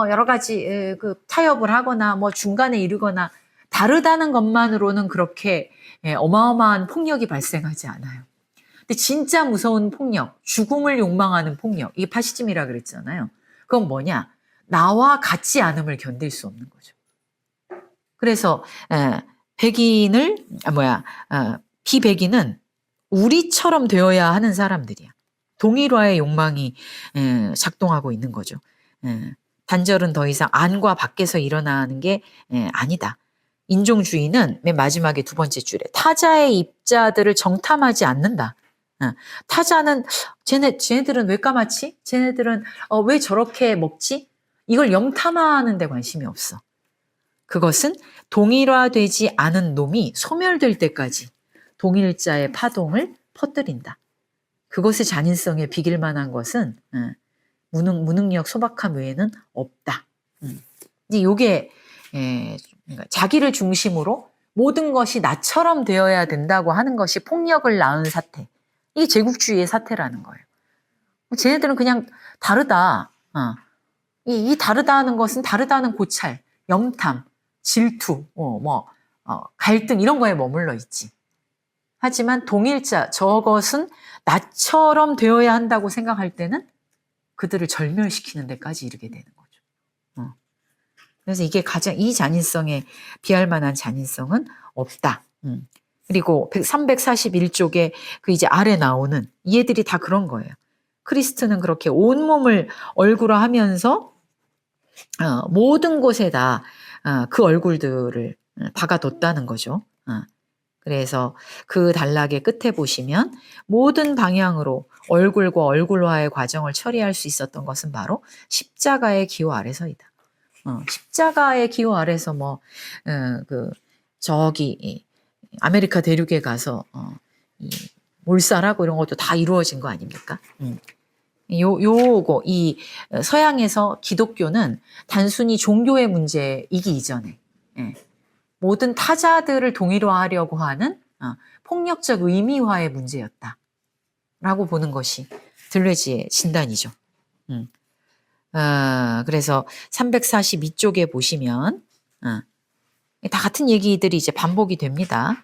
여러 가지 그 타협을 하거나 뭐 중간에 이르거나 다르다는 것만으로는 그렇게 어마어마한 폭력이 발생하지 않아요. 근데 진짜 무서운 폭력, 죽음을 욕망하는 폭력, 이게 파시즘이라 그랬잖아요. 그건 뭐냐? 나와 같지 않음을 견딜 수 없는 거죠. 그래서 비백인은 우리처럼 되어야 하는 사람들이야. 동일화의 욕망이 작동하고 있는 거죠. 단절은 더 이상 안과 밖에서 일어나는 게 아니다. 인종주의는 맨 마지막에 두 번째 줄에 타자의 입자들을 정탐하지 않는다. 타자는 쟤네들은 왜 까맣지? 쟤네들은 왜 저렇게 먹지? 이걸 염탐하는 데 관심이 없어. 그것은 동일화되지 않은 놈이 소멸될 때까지 동일자의 파동을 퍼뜨린다. 그것의 잔인성에 비길 만한 것은 무능력 소박함 외에는 없다. 이제 요게 그러니까 자기를 중심으로 모든 것이 나처럼 되어야 된다고 하는 것이 폭력을 낳은 사태. 이게 제국주의의 사태라는 거예요. 쟤네들은 그냥 다르다. 이 다르다 하는 것은 다르다는 고찰, 염탐, 질투, 갈등 이런 거에 머물러 있지. 하지만 동일자, 저것은 나처럼 되어야 한다고 생각할 때는 그들을 절멸시키는 데까지 이르게 되는 거죠. 그래서 이게 가장 이 잔인성에 비할 만한 잔인성은 없다. 그리고 341쪽에 그 이제 아래 나오는 얘들이 다 그런 거예요. 크리스트는 그렇게 온몸을 얼굴화하면서 모든 곳에다 그 얼굴들을 박아뒀다는 거죠. 그래서 그 단락의 끝에 보시면 모든 방향으로 얼굴과 얼굴화의 과정을 처리할 수 있었던 것은 바로 십자가의 기호 아래서이다. 십자가의 기호 아래서 저기 아메리카 대륙에 가서 몰살하고 이런 것도 다 이루어진 거 아닙니까? 요거 이 서양에서 기독교는 단순히 종교의 문제이기 이전에 모든 타자들을 동일화하려고 하는 폭력적 의미화의 문제였다라고 보는 것이 들레지의 진단이죠. 그래서 342쪽에 보시면 다 같은 얘기들이 이제 반복이 됩니다.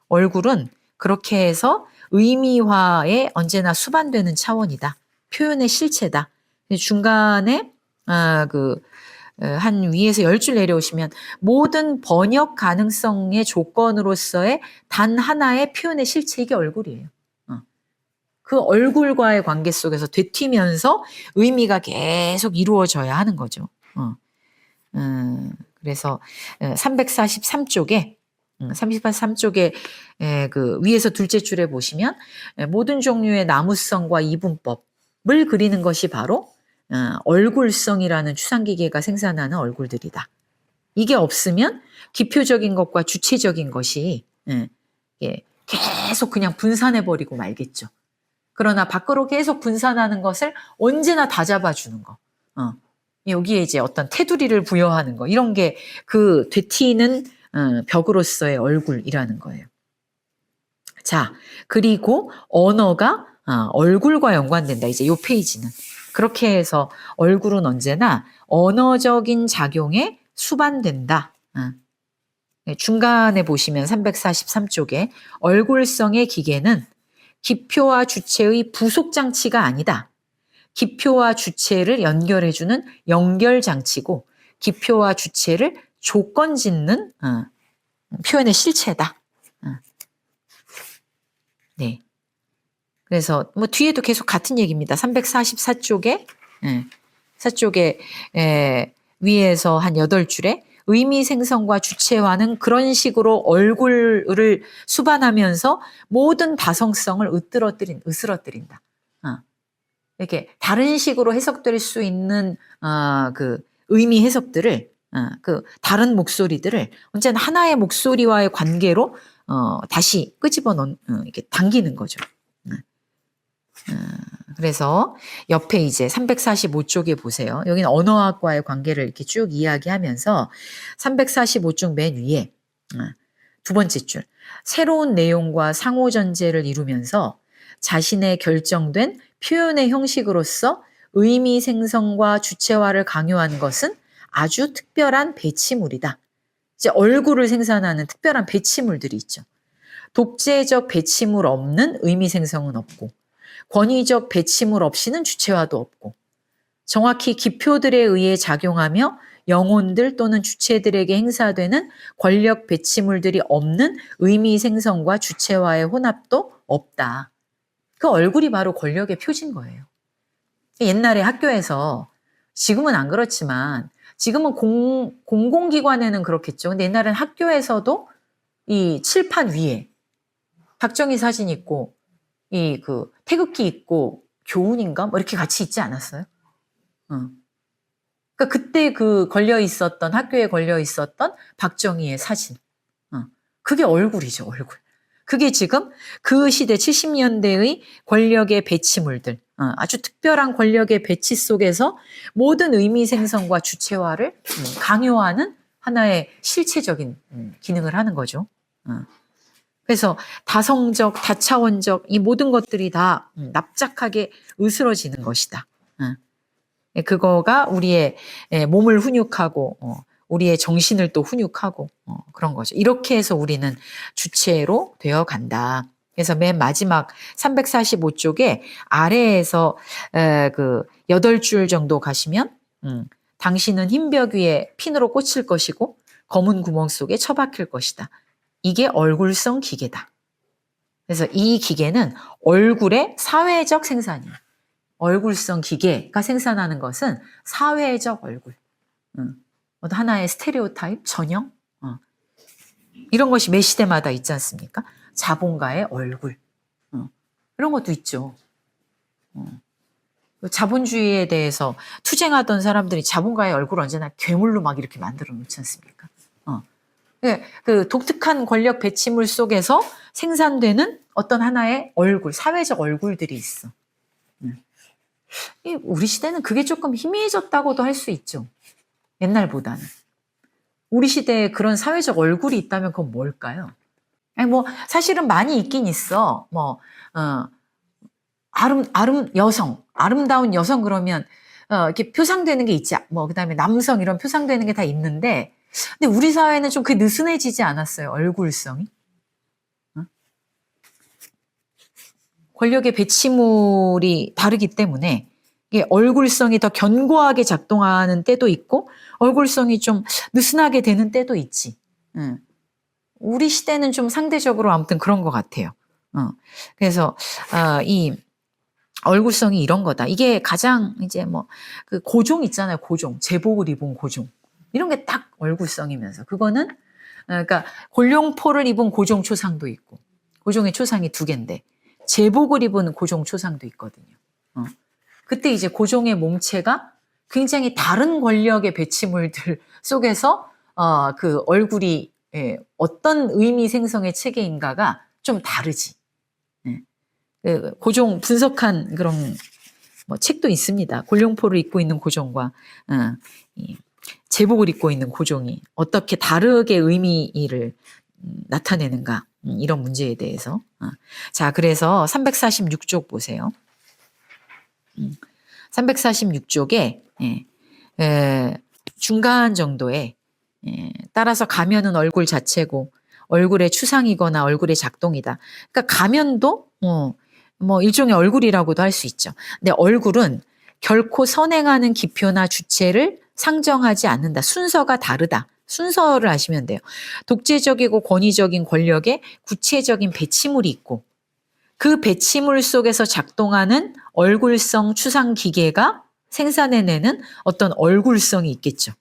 얼굴은 그렇게 해서 의미화에 언제나 수반되는 차원이다. 표현의 실체다. 중간에 한 위에서 10줄 내려오시면 모든 번역 가능성의 조건으로서의 단 하나의 표현의 실체, 이게 얼굴이에요. 그 얼굴과의 관계 속에서 되튀면서 의미가 계속 이루어져야 하는 거죠. 그래서 343쪽에 그 위에서 둘째 줄에 보시면 모든 종류의 나무성과 이분법을 그리는 것이 바로 얼굴성이라는 추상기계가 생산하는 얼굴들이다. 이게 없으면 기표적인 것과 주체적인 것이 계속 그냥 분산해버리고 말겠죠. 그러나 밖으로 계속 분산하는 것을 언제나 다 잡아주는 거. 여기에 이제 어떤 테두리를 부여하는 거. 이런 게 그 되튀는 벽으로서의 얼굴이라는 거예요. 자, 그리고 언어가 얼굴과 연관된다. 이제 요 페이지는. 그렇게 해서 얼굴은 언제나 언어적인 작용에 수반된다. 중간에 보시면 343쪽에 얼굴성의 기계는 기표와 주체의 부속장치가 아니다. 기표와 주체를 연결해주는 연결장치고 기표와 주체를 조건 짓는 표현의 실체다. 네. 그래서 뒤에도 계속 같은 얘기입니다. 344쪽에 위에서 한 8줄에 의미 생성과 주체화는 그런 식으로 얼굴을 수반하면서 모든 다성성을 으스러뜨린다. 이렇게 다른 식으로 해석될 수 있는 그 의미 해석들을 그 다른 목소리들을 언제나 하나의 목소리와의 관계로 다시 끄집어 이렇게 당기는 거죠. 그래서 옆에 이제 345쪽에 보세요. 여기는 언어학과의 관계를 이렇게 쭉 이야기하면서 345쪽 맨 위에 두 번째 줄 새로운 내용과 상호전제를 이루면서 자신의 결정된 표현의 형식으로서 의미 생성과 주체화를 강요하는 것은 아주 특별한 배치물이다. 이제 얼굴을 생산하는 특별한 배치물들이 있죠. 독재적 배치물 없는 의미 생성은 없고 권위적 배치물 없이는 주체화도 없고 정확히 기표들에 의해 작용하며 영혼들 또는 주체들에게 행사되는 권력 배치물들이 없는 의미 생성과 주체화의 혼합도 없다. 그 얼굴이 바로 권력의 표지인 거예요. 옛날에 학교에서, 지금은 안 그렇지만 지금은 공공기관에는 그렇겠죠. 근데 옛날에는 학교에서도 이 칠판 위에 박정희 사진 있고 이 그 태극기 있고 교훈인가 뭐 이렇게 같이 있지 않았어요? 그러니까 그때 그 걸려 있었던, 학교에 걸려 있었던 박정희의 사진, 그게 얼굴이죠, 얼굴. 그게 지금 그 시대 70년대의 권력의 배치물들, 아주 특별한 권력의 배치 속에서 모든 의미 생성과 주체화를 강요하는 하나의 실체적인 기능을 하는 거죠. 그래서 다성적, 다차원적 이 모든 것들이 다 납작하게 으스러지는 것이다. 그거가 우리의 몸을 훈육하고 우리의 정신을 또 훈육하고 그런 거죠. 이렇게 해서 우리는 주체로 되어 간다. 그래서 맨 마지막 345쪽에 아래에서 그 8줄 정도 가시면 당신은 흰벽 위에 핀으로 꽂힐 것이고 검은 구멍 속에 처박힐 것이다. 이게 얼굴성 기계다. 그래서 이 기계는 얼굴의 사회적 생산이에요. 얼굴성 기계가 생산하는 것은 사회적 얼굴. 어떤 하나의 스테레오타입, 전형, 이런 것이 매 시대마다 있지 않습니까? 자본가의 얼굴, 이런 것도 있죠. 자본주의에 대해서 투쟁하던 사람들이 자본가의 얼굴을 언제나 괴물로 막 이렇게 만들어 놓지 않습니까? 그 독특한 권력 배치물 속에서 생산되는 어떤 하나의 얼굴, 사회적 얼굴들이 있어. 우리 시대는 그게 조금 희미해졌다고도 할 수 있죠. 옛날보다는. 우리 시대에 그런 사회적 얼굴이 있다면 그건 뭘까요? 아니, 뭐, 사실은 많이 있긴 있어. 뭐, 아름다운 여성 그러면, 이렇게 표상되는 게 있지. 뭐, 그 다음에 남성 이런 표상되는 게 다 있는데, 근데 우리 사회는 좀 그게 느슨해지지 않았어요. 얼굴성이. 권력의 배치물이 다르기 때문에 이게 얼굴성이 더 견고하게 작동하는 때도 있고 얼굴성이 좀 느슨하게 되는 때도 있지. 우리 시대는 좀 상대적으로 아무튼 그런 것 같아요. 그래서 이 얼굴성이 이런 거다. 이게 가장 이제 뭐 그 고종 있잖아요. 고종, 제복을 입은 고종. 이런 게 딱 얼굴성이면서 그거는 그러니까 골룡포를 입은 고종 초상도 있고 고종의 초상이 2개인데 제복을 입은 고종 초상도 있거든요. 그때 이제 고종의 몸체가 굉장히 다른 권력의 배치물들 속에서 그 얼굴이 어떤 의미 생성의 체계인가가 좀 다르지. 그 고종 분석한 그런 뭐 책도 있습니다. 골룡포를 입고 있는 고종과 제복을 입고 있는 고종이 어떻게 다르게 의미를 나타내는가 이런 문제에 대해서. 자, 그래서 346쪽 보세요. 346쪽에 중간 정도에 따라서 가면은 얼굴 자체고 얼굴의 추상이거나 얼굴의 작동이다. 그러니까 가면도 뭐 일종의 얼굴이라고도 할 수 있죠. 근데 얼굴은 결코 선행하는 기표나 주체를 상정하지 않는다. 순서가 다르다. 순서를 아시면 돼요. 독재적이고 권위적인 권력에 구체적인 배치물이 있고 그 배치물 속에서 작동하는 얼굴성 추상 기계가 생산해내는 어떤 얼굴성이 있겠죠.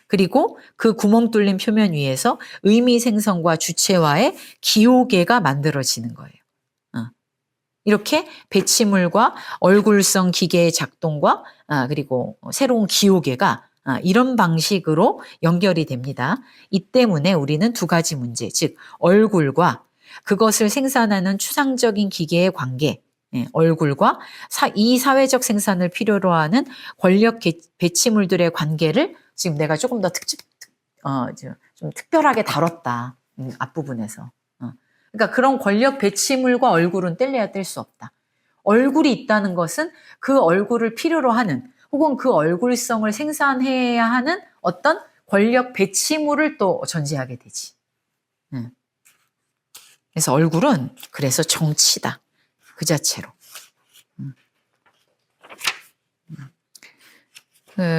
그리고 그 구멍 뚫린 표면 위에서 의미 생성과 주체와의 기호계가 만들어지는 거예요. 이렇게 배치물과 얼굴성 기계의 작동과 그리고 새로운 기호계가 이런 방식으로 연결이 됩니다. 이 때문에 우리는 2가지 문제, 즉 얼굴과 그것을 생산하는 추상적인 기계의 관계, 얼굴과 이 사회적 생산을 필요로 하는 권력 배치물들의 관계를 지금 내가 조금 더 좀 특별하게 다뤘다. 앞부분에서. 그러니까 그런 권력 배치물과 얼굴은 뗄래야 뗄 수 없다. 얼굴이 있다는 것은 그 얼굴을 필요로 하는 혹은 그 얼굴성을 생산해야 하는 어떤 권력 배치물을 또 전제하게 되지. 그래서 얼굴은 그래서 정치다. 그 자체로.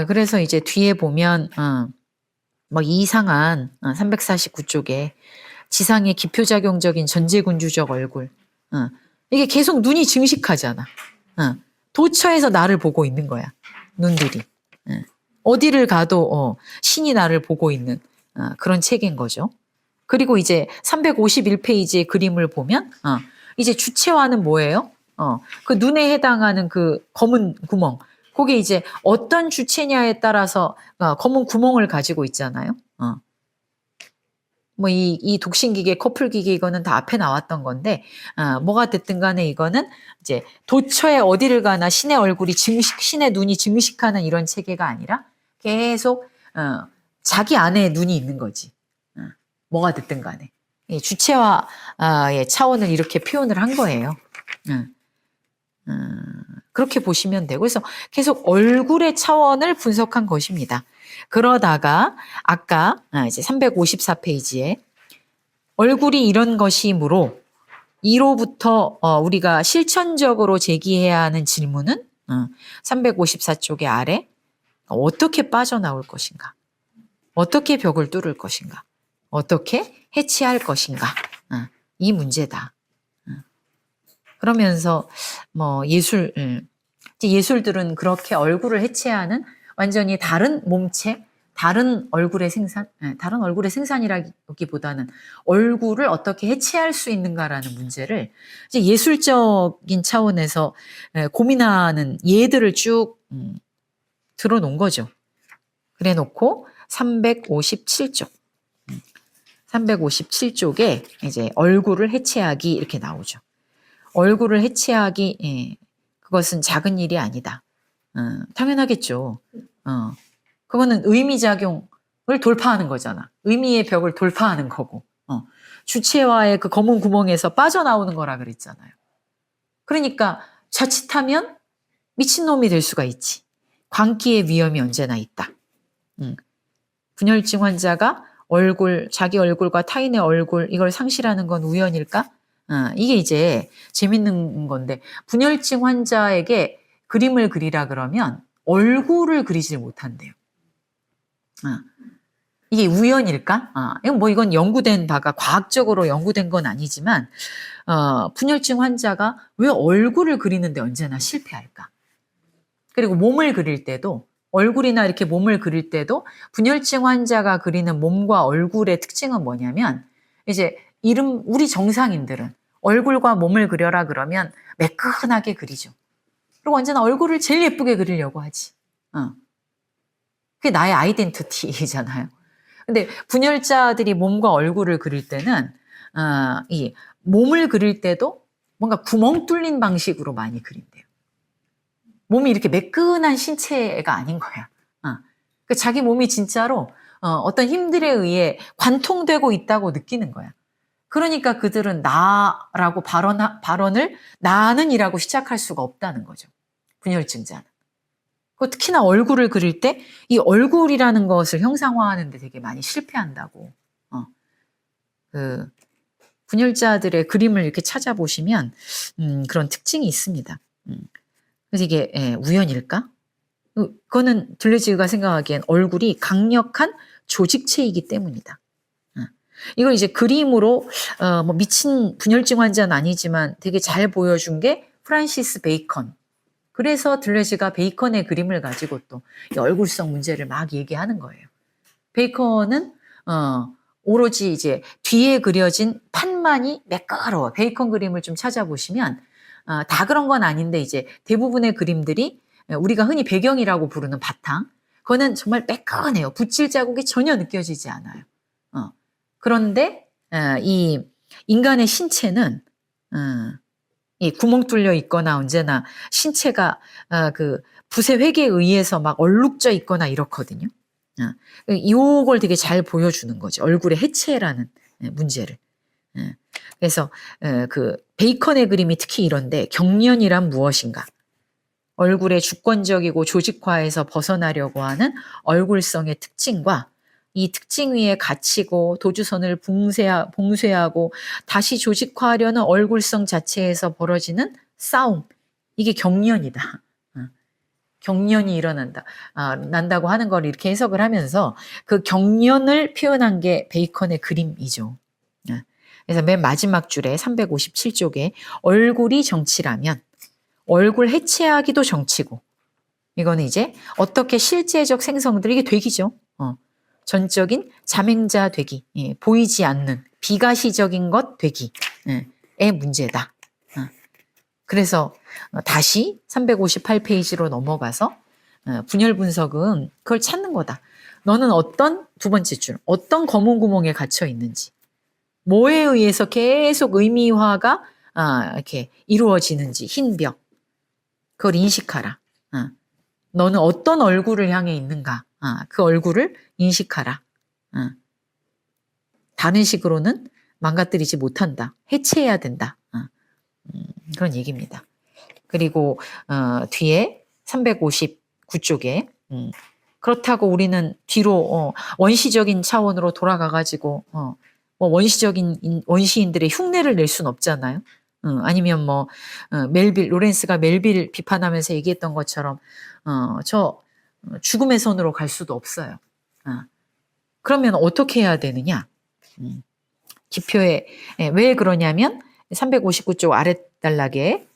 그래서 이제 뒤에 보면 뭐 이상한 349쪽에 지상의 기표작용적인 전제군주적 얼굴. 이게 계속 눈이 증식하잖아. 도처에서 나를 보고 있는 거야. 눈들이. 어디를 가도 신이 나를 보고 있는 그런 책인 거죠. 그리고 이제 351페이지의 그림을 보면 이제 주체화는 뭐예요? 그 눈에 해당하는 그 검은 구멍. 그게 이제 어떤 주체냐에 따라서 검은 구멍을 가지고 있잖아요. 뭐 이 독신기계, 커플기계 이거는 다 앞에 나왔던 건데 뭐가 됐든 간에 이거는 이제 도처에 어디를 가나 신의 얼굴이 신의 눈이 증식하는 이런 체계가 아니라 계속 자기 안에 눈이 있는 거지. 뭐가 됐든 간에. 주체화의 차원을 이렇게 표현을 한 거예요. 그렇게 보시면 되고, 그래서 계속 얼굴의 차원을 분석한 것입니다. 그러다가 아까 이제 354페이지에 얼굴이 이런 것이므로 이로부터 우리가 실천적으로 제기해야 하는 질문은 354쪽의 아래 어떻게 빠져나올 것인가? 어떻게 벽을 뚫을 것인가? 어떻게 해치할 것인가? 이 문제다. 그러면서 뭐 예술들은 그렇게 얼굴을 해체하는 완전히 다른 몸체, 다른 얼굴의 생산이라기보다는 얼굴을 어떻게 해체할 수 있는가라는 문제를 이제 예술적인 차원에서 고민하는 예들을 쭉 들어놓은 거죠. 그래 놓고 357쪽. 357쪽에 이제 얼굴을 해체하기 이렇게 나오죠. 얼굴을 해체하기, 그것은 작은 일이 아니다. 당연하겠죠. 그거는 의미작용을 돌파하는 거잖아. 의미의 벽을 돌파하는 거고. 주체와의 그 검은 구멍에서 빠져나오는 거라 그랬잖아요. 그러니까 자칫하면 미친놈이 될 수가 있지. 광기의 위험이 언제나 있다. 분열증 환자가 자기 얼굴과 타인의 얼굴, 이걸 상실하는 건 우연일까? 이게 이제 재밌는 건데, 분열증 환자에게 그림을 그리라 그러면 얼굴을 그리지 못한대요. 이게 우연일까? 이건 연구된 바가 과학적으로 연구된 건 아니지만, 분열증 환자가 왜 얼굴을 그리는데 언제나 실패할까? 그리고 몸을 그릴 때도, 얼굴이나 이렇게 몸을 그릴 때도 분열증 환자가 그리는 몸과 얼굴의 특징은 뭐냐면, 이제 우리 정상인들은 얼굴과 몸을 그려라 그러면 매끈하게 그리죠. 그리고 언제나 얼굴을 제일 예쁘게 그리려고 하지. 그게 나의 아이덴티티잖아요. 근데 분열자들이 몸과 얼굴을 그릴 때는 이 몸을 그릴 때도 뭔가 구멍 뚫린 방식으로 많이 그린대요. 몸이 이렇게 매끈한 신체가 아닌 거야. 그 자기 몸이 진짜로 어떤 힘들에 의해 관통되고 있다고 느끼는 거야. 그러니까 그들은 나라고 발언을 나는이라고 시작할 수가 없다는 거죠. 분열증자는. 특히나 얼굴을 그릴 때 이 얼굴이라는 것을 형상화하는데 되게 많이 실패한다고. 그 분열자들의 그림을 이렇게 찾아보시면 그런 특징이 있습니다. 그래서 이게 우연일까? 그거는 들레즈가 생각하기엔 얼굴이 강력한 조직체이기 때문이다. 이걸 이제 그림으로 뭐 미친 분열증 환자는 아니지만 되게 잘 보여준 게 프란시스 베이컨. 그래서 들레즈가 베이컨의 그림을 가지고 또 이 얼굴성 문제를 막 얘기하는 거예요. 베이컨은 오로지 이제 뒤에 그려진 판만이 매끄러워. 베이컨 그림을 좀 찾아보시면 다 그런 건 아닌데 이제 대부분의 그림들이 우리가 흔히 배경이라고 부르는 바탕, 그거는 정말 매끈해요. 붓질 자국이 전혀 느껴지지 않아요. 그런데 이 인간의 신체는 이 구멍 뚫려 있거나 언제나 신체가 그 붓의 획에 의해서 막 얼룩져 있거나 이렇거든요. 이걸 되게 잘 보여주는 거죠. 얼굴의 해체라는 문제를. 그래서 그 베이컨의 그림이 특히 이런데, 경련이란 무엇인가? 얼굴의 주권적이고 조직화에서 벗어나려고 하는 얼굴성의 특징과 이 특징 위에 갇히고 도주선을 봉쇄하고 다시 조직화하려는 얼굴성 자체에서 벌어지는 싸움. 이게 경련이다. 경련이 난다고 하는 걸 이렇게 해석을 하면서 그 경련을 표현한 게 베이컨의 그림이죠. 그래서 맨 마지막 줄에 357쪽에 얼굴이 정치라면 얼굴 해체하기도 정치고, 이거는 이제 어떻게 실제적 생성들, 이게 되기죠. 전적인 자맹자 되기, 예, 보이지 않는 비가시적인 것 되기의 문제다. 그래서 다시 358페이지로 넘어가서 분열 분석은 그걸 찾는 거다. 너는 어떤, 두 번째 줄, 어떤 검은 구멍에 갇혀 있는지, 뭐에 의해서 계속 의미화가 이렇게 이루어지는지, 흰 벽, 그걸 인식하라. 너는 어떤 얼굴을 향해 있는가, 그 얼굴을 인식하라. 다른 식으로는 망가뜨리지 못한다. 해체해야 된다. 그런 얘기입니다. 그리고 뒤에 359쪽에 그렇다고 우리는 뒤로 원시적인 차원으로 돌아가가지고 뭐 원시적인 원시인들의 흉내를 낼 수는 없잖아요. 아니면 뭐 로렌스가 멜빌 비판하면서 얘기했던 것처럼 저 죽음의 선으로 갈 수도 없어요. 그러면 어떻게 해야 되느냐? 기표에 왜 그러냐면 359쪽 아랫단락에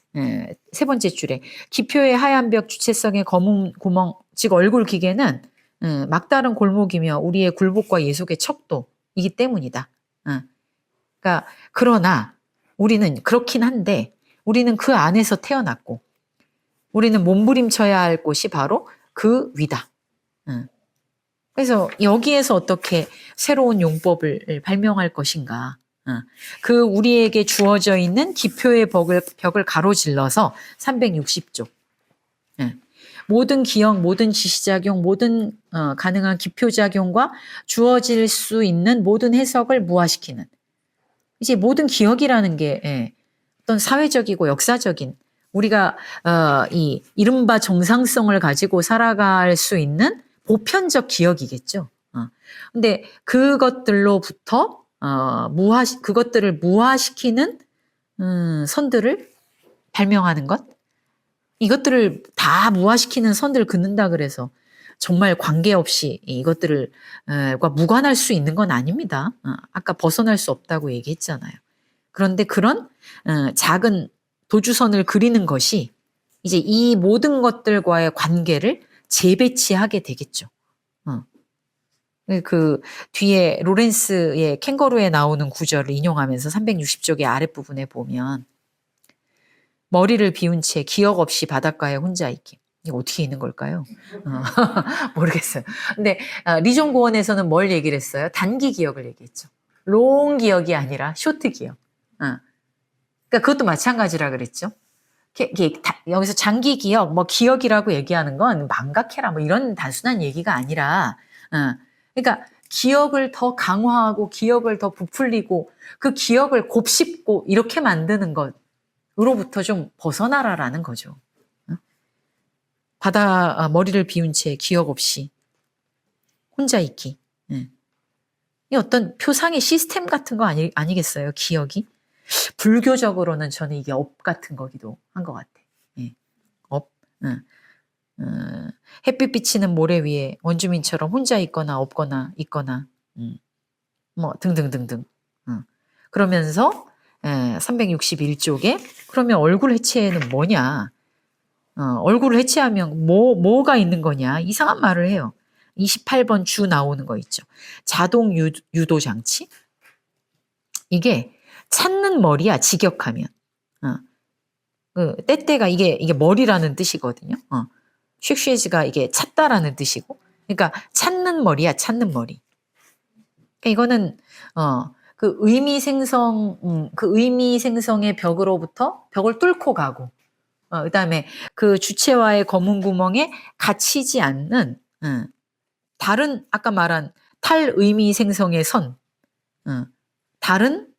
세 번째 줄에 기표의 하얀 벽 주체성의 검은 구멍, 즉 얼굴 기계는 막다른 골목이며 우리의 굴복과 예속의 척도이기 때문이다. 그러니까 그러나 우리는 그렇긴 한데 우리는 그 안에서 태어났고 우리는 몸부림쳐야 할 곳이 바로 그 위다. 그래서 여기에서 어떻게 새로운 용법을 발명할 것인가. 그 우리에게 주어져 있는 기표의 벽을 가로질러서 360쪽. 모든 기억, 모든 지시작용, 모든 가능한 기표작용과 주어질 수 있는 모든 해석을 무화시키는. 이제 모든 기억이라는 게 어떤 사회적이고 역사적인 우리가 이 이른바 정상성을 가지고 살아갈 수 있는 보편적 기억이겠죠. 근데 그것들로부터 그것들을 무화시키는 선들을 발명하는 것, 이것들을 다 무화시키는 선들을 긋는다 그래서 정말 관계없이 이것들을 과 무관할 수 있는 건 아닙니다. 아까 벗어날 수 없다고 얘기했잖아요. 그런데 그런 작은 도주선을 그리는 것이 이제 이 모든 것들과의 관계를 재배치하게 되겠죠. 그 뒤에 로렌스의 캥거루에 나오는 구절을 인용하면서 360쪽의 아랫부분에 보면 머리를 비운 채 기억 없이 바닷가에 혼자 있기. 이게 어떻게 있는 걸까요? 모르겠어요. 근데 리존 고원에서는 뭘 얘기를 했어요? 단기 기억을 얘기했죠. 롱 기억이 아니라 쇼트 기억. 그러니까 그것도 마찬가지라 그랬죠. 여기서 장기 기억, 뭐 기억이라고 얘기하는 건 망각해라 뭐 이런 단순한 얘기가 아니라 그러니까 기억을 더 강화하고 기억을 더 부풀리고 그 기억을 곱씹고 이렇게 만드는 것으로부터 좀 벗어나라라는 거죠. 머리를 비운 채 기억 없이 혼자 있기. 이 어떤 표상의 시스템 같은 거 아니겠어요? 기억이? 불교적으로는 저는 이게 업 같은 거기도 한 것 같아. 업. 햇빛 비치는 모래 위에 원주민처럼 혼자 있거나 없거나 있거나 뭐 등등등등. 그러면서 361쪽에 그러면 얼굴 해체는 뭐냐? 얼굴을 해체하면 뭐가 있는 거냐? 이상한 말을 해요. 28번 주 나오는 거 있죠. 자동 유도 장치. 이게 찾는 머리야, 직역하면. 때때가 이게 머리라는 뜻이거든요. 쉑쉐즈가 이게 찾다라는 뜻이고. 그러니까 찾는 머리야, 찾는 머리. 그러니까 이거는 그 의미 생성의 벽으로부터 벽을 뚫고 가고, 그다음에 그 주체와의 검은 구멍에 갇히지 않는 다른 아까 말한 탈의미 생성의 선, 다른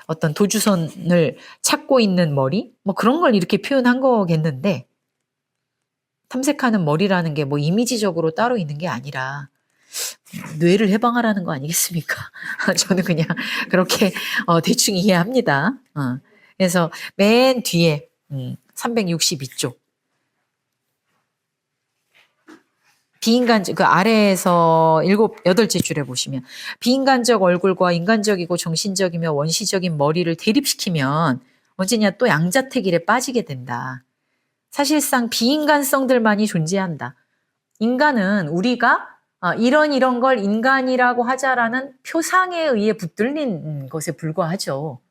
어떤 도주선을 찾고 있는 머리, 뭐 그런 걸 이렇게 표현한 거겠는데 탐색하는 머리라는 게 뭐 이미지적으로 따로 있는 게 아니라 뇌를 해방하라는 거 아니겠습니까? 저는 그냥 그렇게 대충 이해합니다. 그래서 맨 뒤에 362쪽 비인간적, 그 아래에서 8째 줄에 보시면 비인간적 얼굴과 인간적이고 정신적이며 원시적인 머리를 대립시키면 언제냐 또 양자택일에 빠지게 된다. 사실상 비인간성들만이 존재한다. 인간은 우리가 이런 걸 인간이라고 하자라는 표상에 의해 붙들린 것에 불과하죠.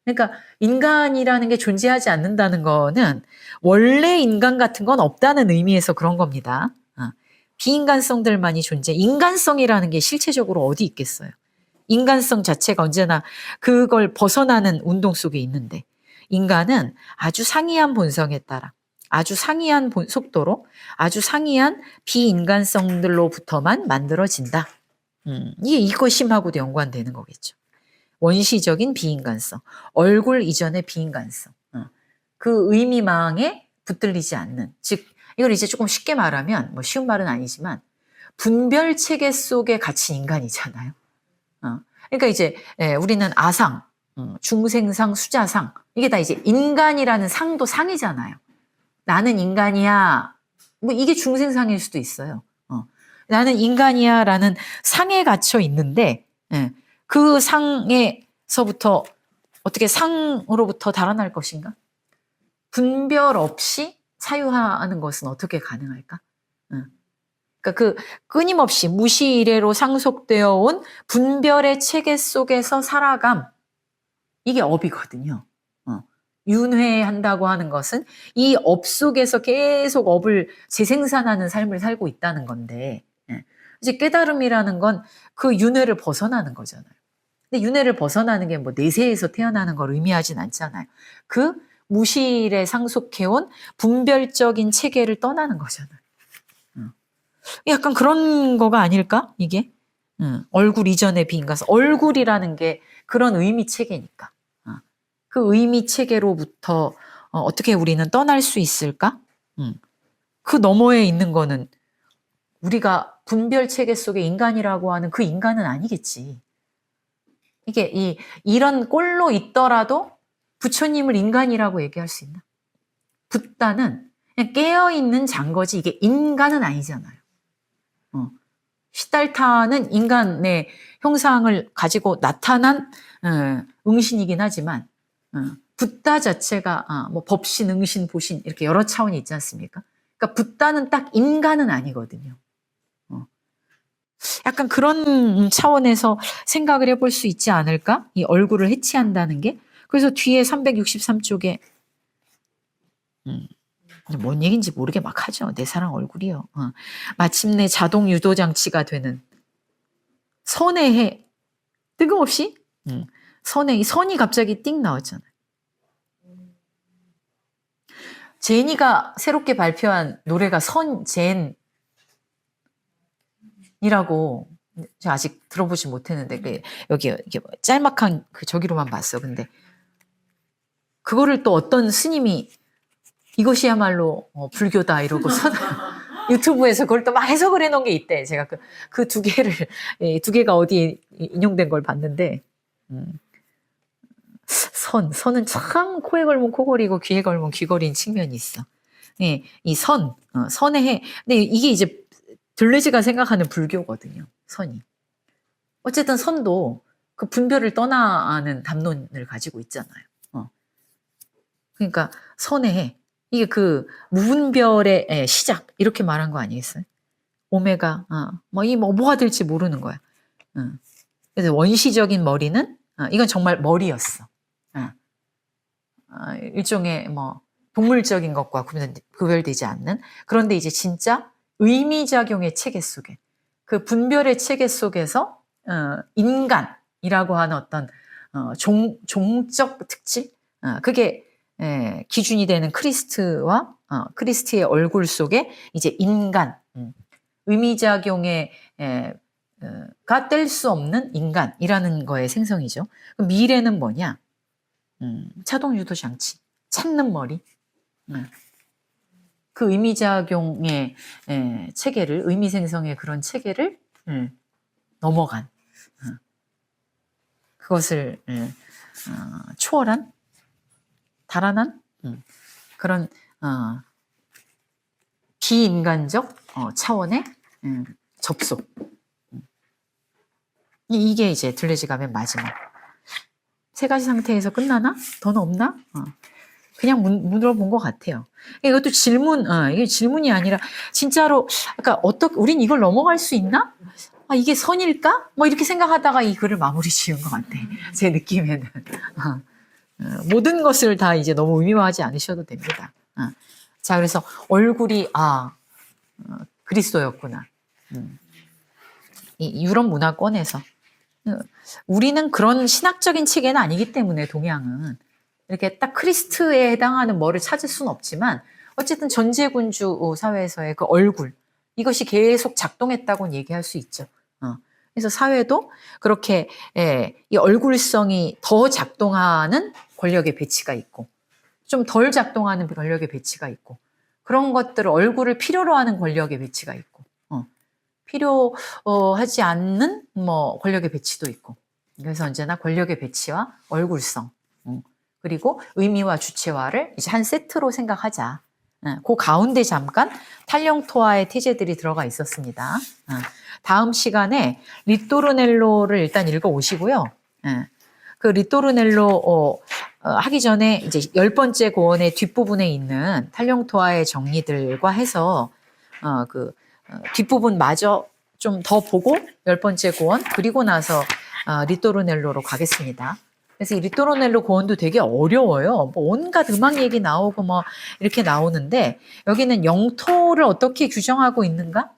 그러니까 인간이라는 게 존재하지 않는다는 거는 원래 인간 같은 건 없다는 의미에서 그런 겁니다. 비인간성들만이 존재. 인간성이라는 게 실체적으로 어디 있겠어요? 인간성 자체가 언제나 그걸 벗어나는 운동 속에 있는데 인간은 아주 상이한 본성에 따라 아주 상이한 속도로 아주 상이한 비인간성들로부터만 만들어진다. 이게 이것임하고도 연관되는 거겠죠. 원시적인 비인간성, 얼굴 이전의 비인간성, 그 의미망에 붙들리지 않는, 즉 이걸 이제 조금 쉽게 말하면 뭐 쉬운 말은 아니지만 분별 체계 속에 갇힌 인간이잖아요. 그러니까 이제 우리는 아상, 중생상, 수자상 이게 다 이제 인간이라는 상도 상이잖아요. 나는 인간이야. 뭐 이게 중생상일 수도 있어요. 나는 인간이야라는 상에 갇혀 있는데 그 상에서부터 어떻게 상으로부터 달아날 것인가? 분별 없이 사유하는 것은 어떻게 가능할까? 그러니까 그 끊임없이 무시이래로 상속되어 온 분별의 체계 속에서 살아감 이게 업이거든요. 윤회한다고 하는 것은 이 업 속에서 계속 업을 재생산하는 삶을 살고 있다는 건데 이제 깨달음이라는 건 그 윤회를 벗어나는 거잖아요. 근데 윤회를 벗어나는 게 뭐 내세에서 태어나는 걸 의미하진 않잖아요. 그 무시일에 상속해온 분별적인 체계를 떠나는 거잖아요. 약간 그런 거가 아닐까? 이게 얼굴 이전의 비인간성. 얼굴이라는 게 그런 의미 체계니까. 그 의미 체계로부터 어떻게 우리는 떠날 수 있을까? 그 너머에 있는 거는 우리가 분별 체계 속에 인간이라고 하는 그 인간은 아니겠지. 이게 이런 꼴로 있더라도 부처님을 인간이라고 얘기할 수 있나? 붓다는 그냥 깨어있는 잔거지 이게 인간은 아니잖아요. 시달타는 인간의 형상을 가지고 나타난 응신이긴 하지만 붓다 자체가 뭐 법신, 응신, 보신 이렇게 여러 차원이 있지 않습니까? 그러니까 붓다는 딱 인간은 아니거든요. 약간 그런 차원에서 생각을 해볼 수 있지 않을까? 이 얼굴을 해치한다는 게. 그래서 뒤에 363쪽에 뭔 얘기인지 모르게 막 하죠. 내 사랑 얼굴이요. 마침내 자동 유도 장치가 되는 선의 해. 뜬금없이 선의 선이 갑자기 띵 나왔잖아요. 제니가 새롭게 발표한 노래가 선젠이라고 제가 아직 들어보지 못했는데 여기 이렇게 짤막한 그 저기로만 봤어. 근데 그거를 또 어떤 스님이 이것이야말로 불교다 이러고 유튜브에서 그걸 또 막 해석을 해놓은 게 있대. 제가 그 두 개를 두 개가 어디에 인용된 걸 봤는데 선은 참 코에 걸면 코걸이고 귀에 걸면 귀걸이인 측면이 있어. 예, 이 선의 해. 근데 이게 이제 들레즈가 생각하는 불교거든요. 선이. 어쨌든 선도 그 분별을 떠나는 담론을 가지고 있잖아요. 그러니까 선의 해. 이게 그 무분별의 시작 이렇게 말한 거 아니겠어요? 오메가 뭐가 될지 모르는 거야. 그래서 원시적인 머리는 이건 정말 머리였어. 일종의 뭐 동물적인 것과 구별되지 않는 그런데 이제 진짜 의미작용의 체계 속에 그 분별의 체계 속에서 인간이라고 하는 어떤 종적 특질 그게 기준이 되는 크리스트와 크리스트의 얼굴 속에 이제 인간 의미작용의 가 뗄 수 없는 인간이라는 거의 생성이죠. 그럼 미래는 뭐냐? 차동 유도 장치, 찾는 머리. 그 의미작용의 체계를 의미 생성의 그런 체계를 넘어간 그것을 초월한 달아난 그런 비인간적 차원의 접속. 이게 이제 들레지 가면 마지막. 세 가지 상태에서 끝나나? 더는 없나? 그냥 물어본 것 같아요. 이것도 이게 질문이 아니라 진짜로 아까 우린 이걸 넘어갈 수 있나? 이게 선일까? 뭐 이렇게 생각하다가 이 글을 마무리 지은 것 같아. 제 느낌에는. 모든 것을 다 이제 너무 의미화하지 않으셔도 됩니다. 자, 그래서 얼굴이 그리스도였구나. 이 유럽 문화권에서 우리는 그런 신학적인 체계는 아니기 때문에 동양은 이렇게 딱 크리스트에 해당하는 뭐를 찾을 수는 없지만 어쨌든 전제군주 사회에서의 그 얼굴 이것이 계속 작동했다고는 얘기할 수 있죠. 그래서 사회도 그렇게 이 얼굴성이 더 작동하는 권력의 배치가 있고 좀 덜 작동하는 권력의 배치가 있고 그런 것들을 얼굴을 필요로 하는 권력의 배치가 있고 필요하지 않는 뭐 권력의 배치도 있고 그래서 언제나 권력의 배치와 얼굴성 그리고 의미와 주체화를 이제 한 세트로 생각하자. 그 가운데 잠깐 탈령토아의 태제들이 들어가 있었습니다. 다음 시간에 리토르넬로를 일단 읽어오시고요. 그 리토르넬로 하기 전에 이제 10번째 고원의 뒷부분에 있는 탈령토아의 정리들과 해서 그 뒷부분 마저 좀 더 보고 10번째 고원 그리고 나서 리토르넬로로 가겠습니다. 그래서 이 리토르넬로 고원도 되게 어려워요. 뭐 온갖 음악 얘기 나오고 뭐 이렇게 나오는데 여기는 영토를 어떻게 규정하고 있는가?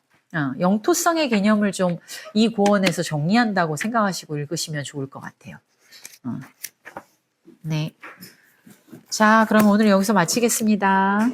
영토성의 개념을 좀 이 고원에서 정리한다고 생각하시고 읽으시면 좋을 것 같아요. 네. 자, 그럼 오늘 여기서 마치겠습니다.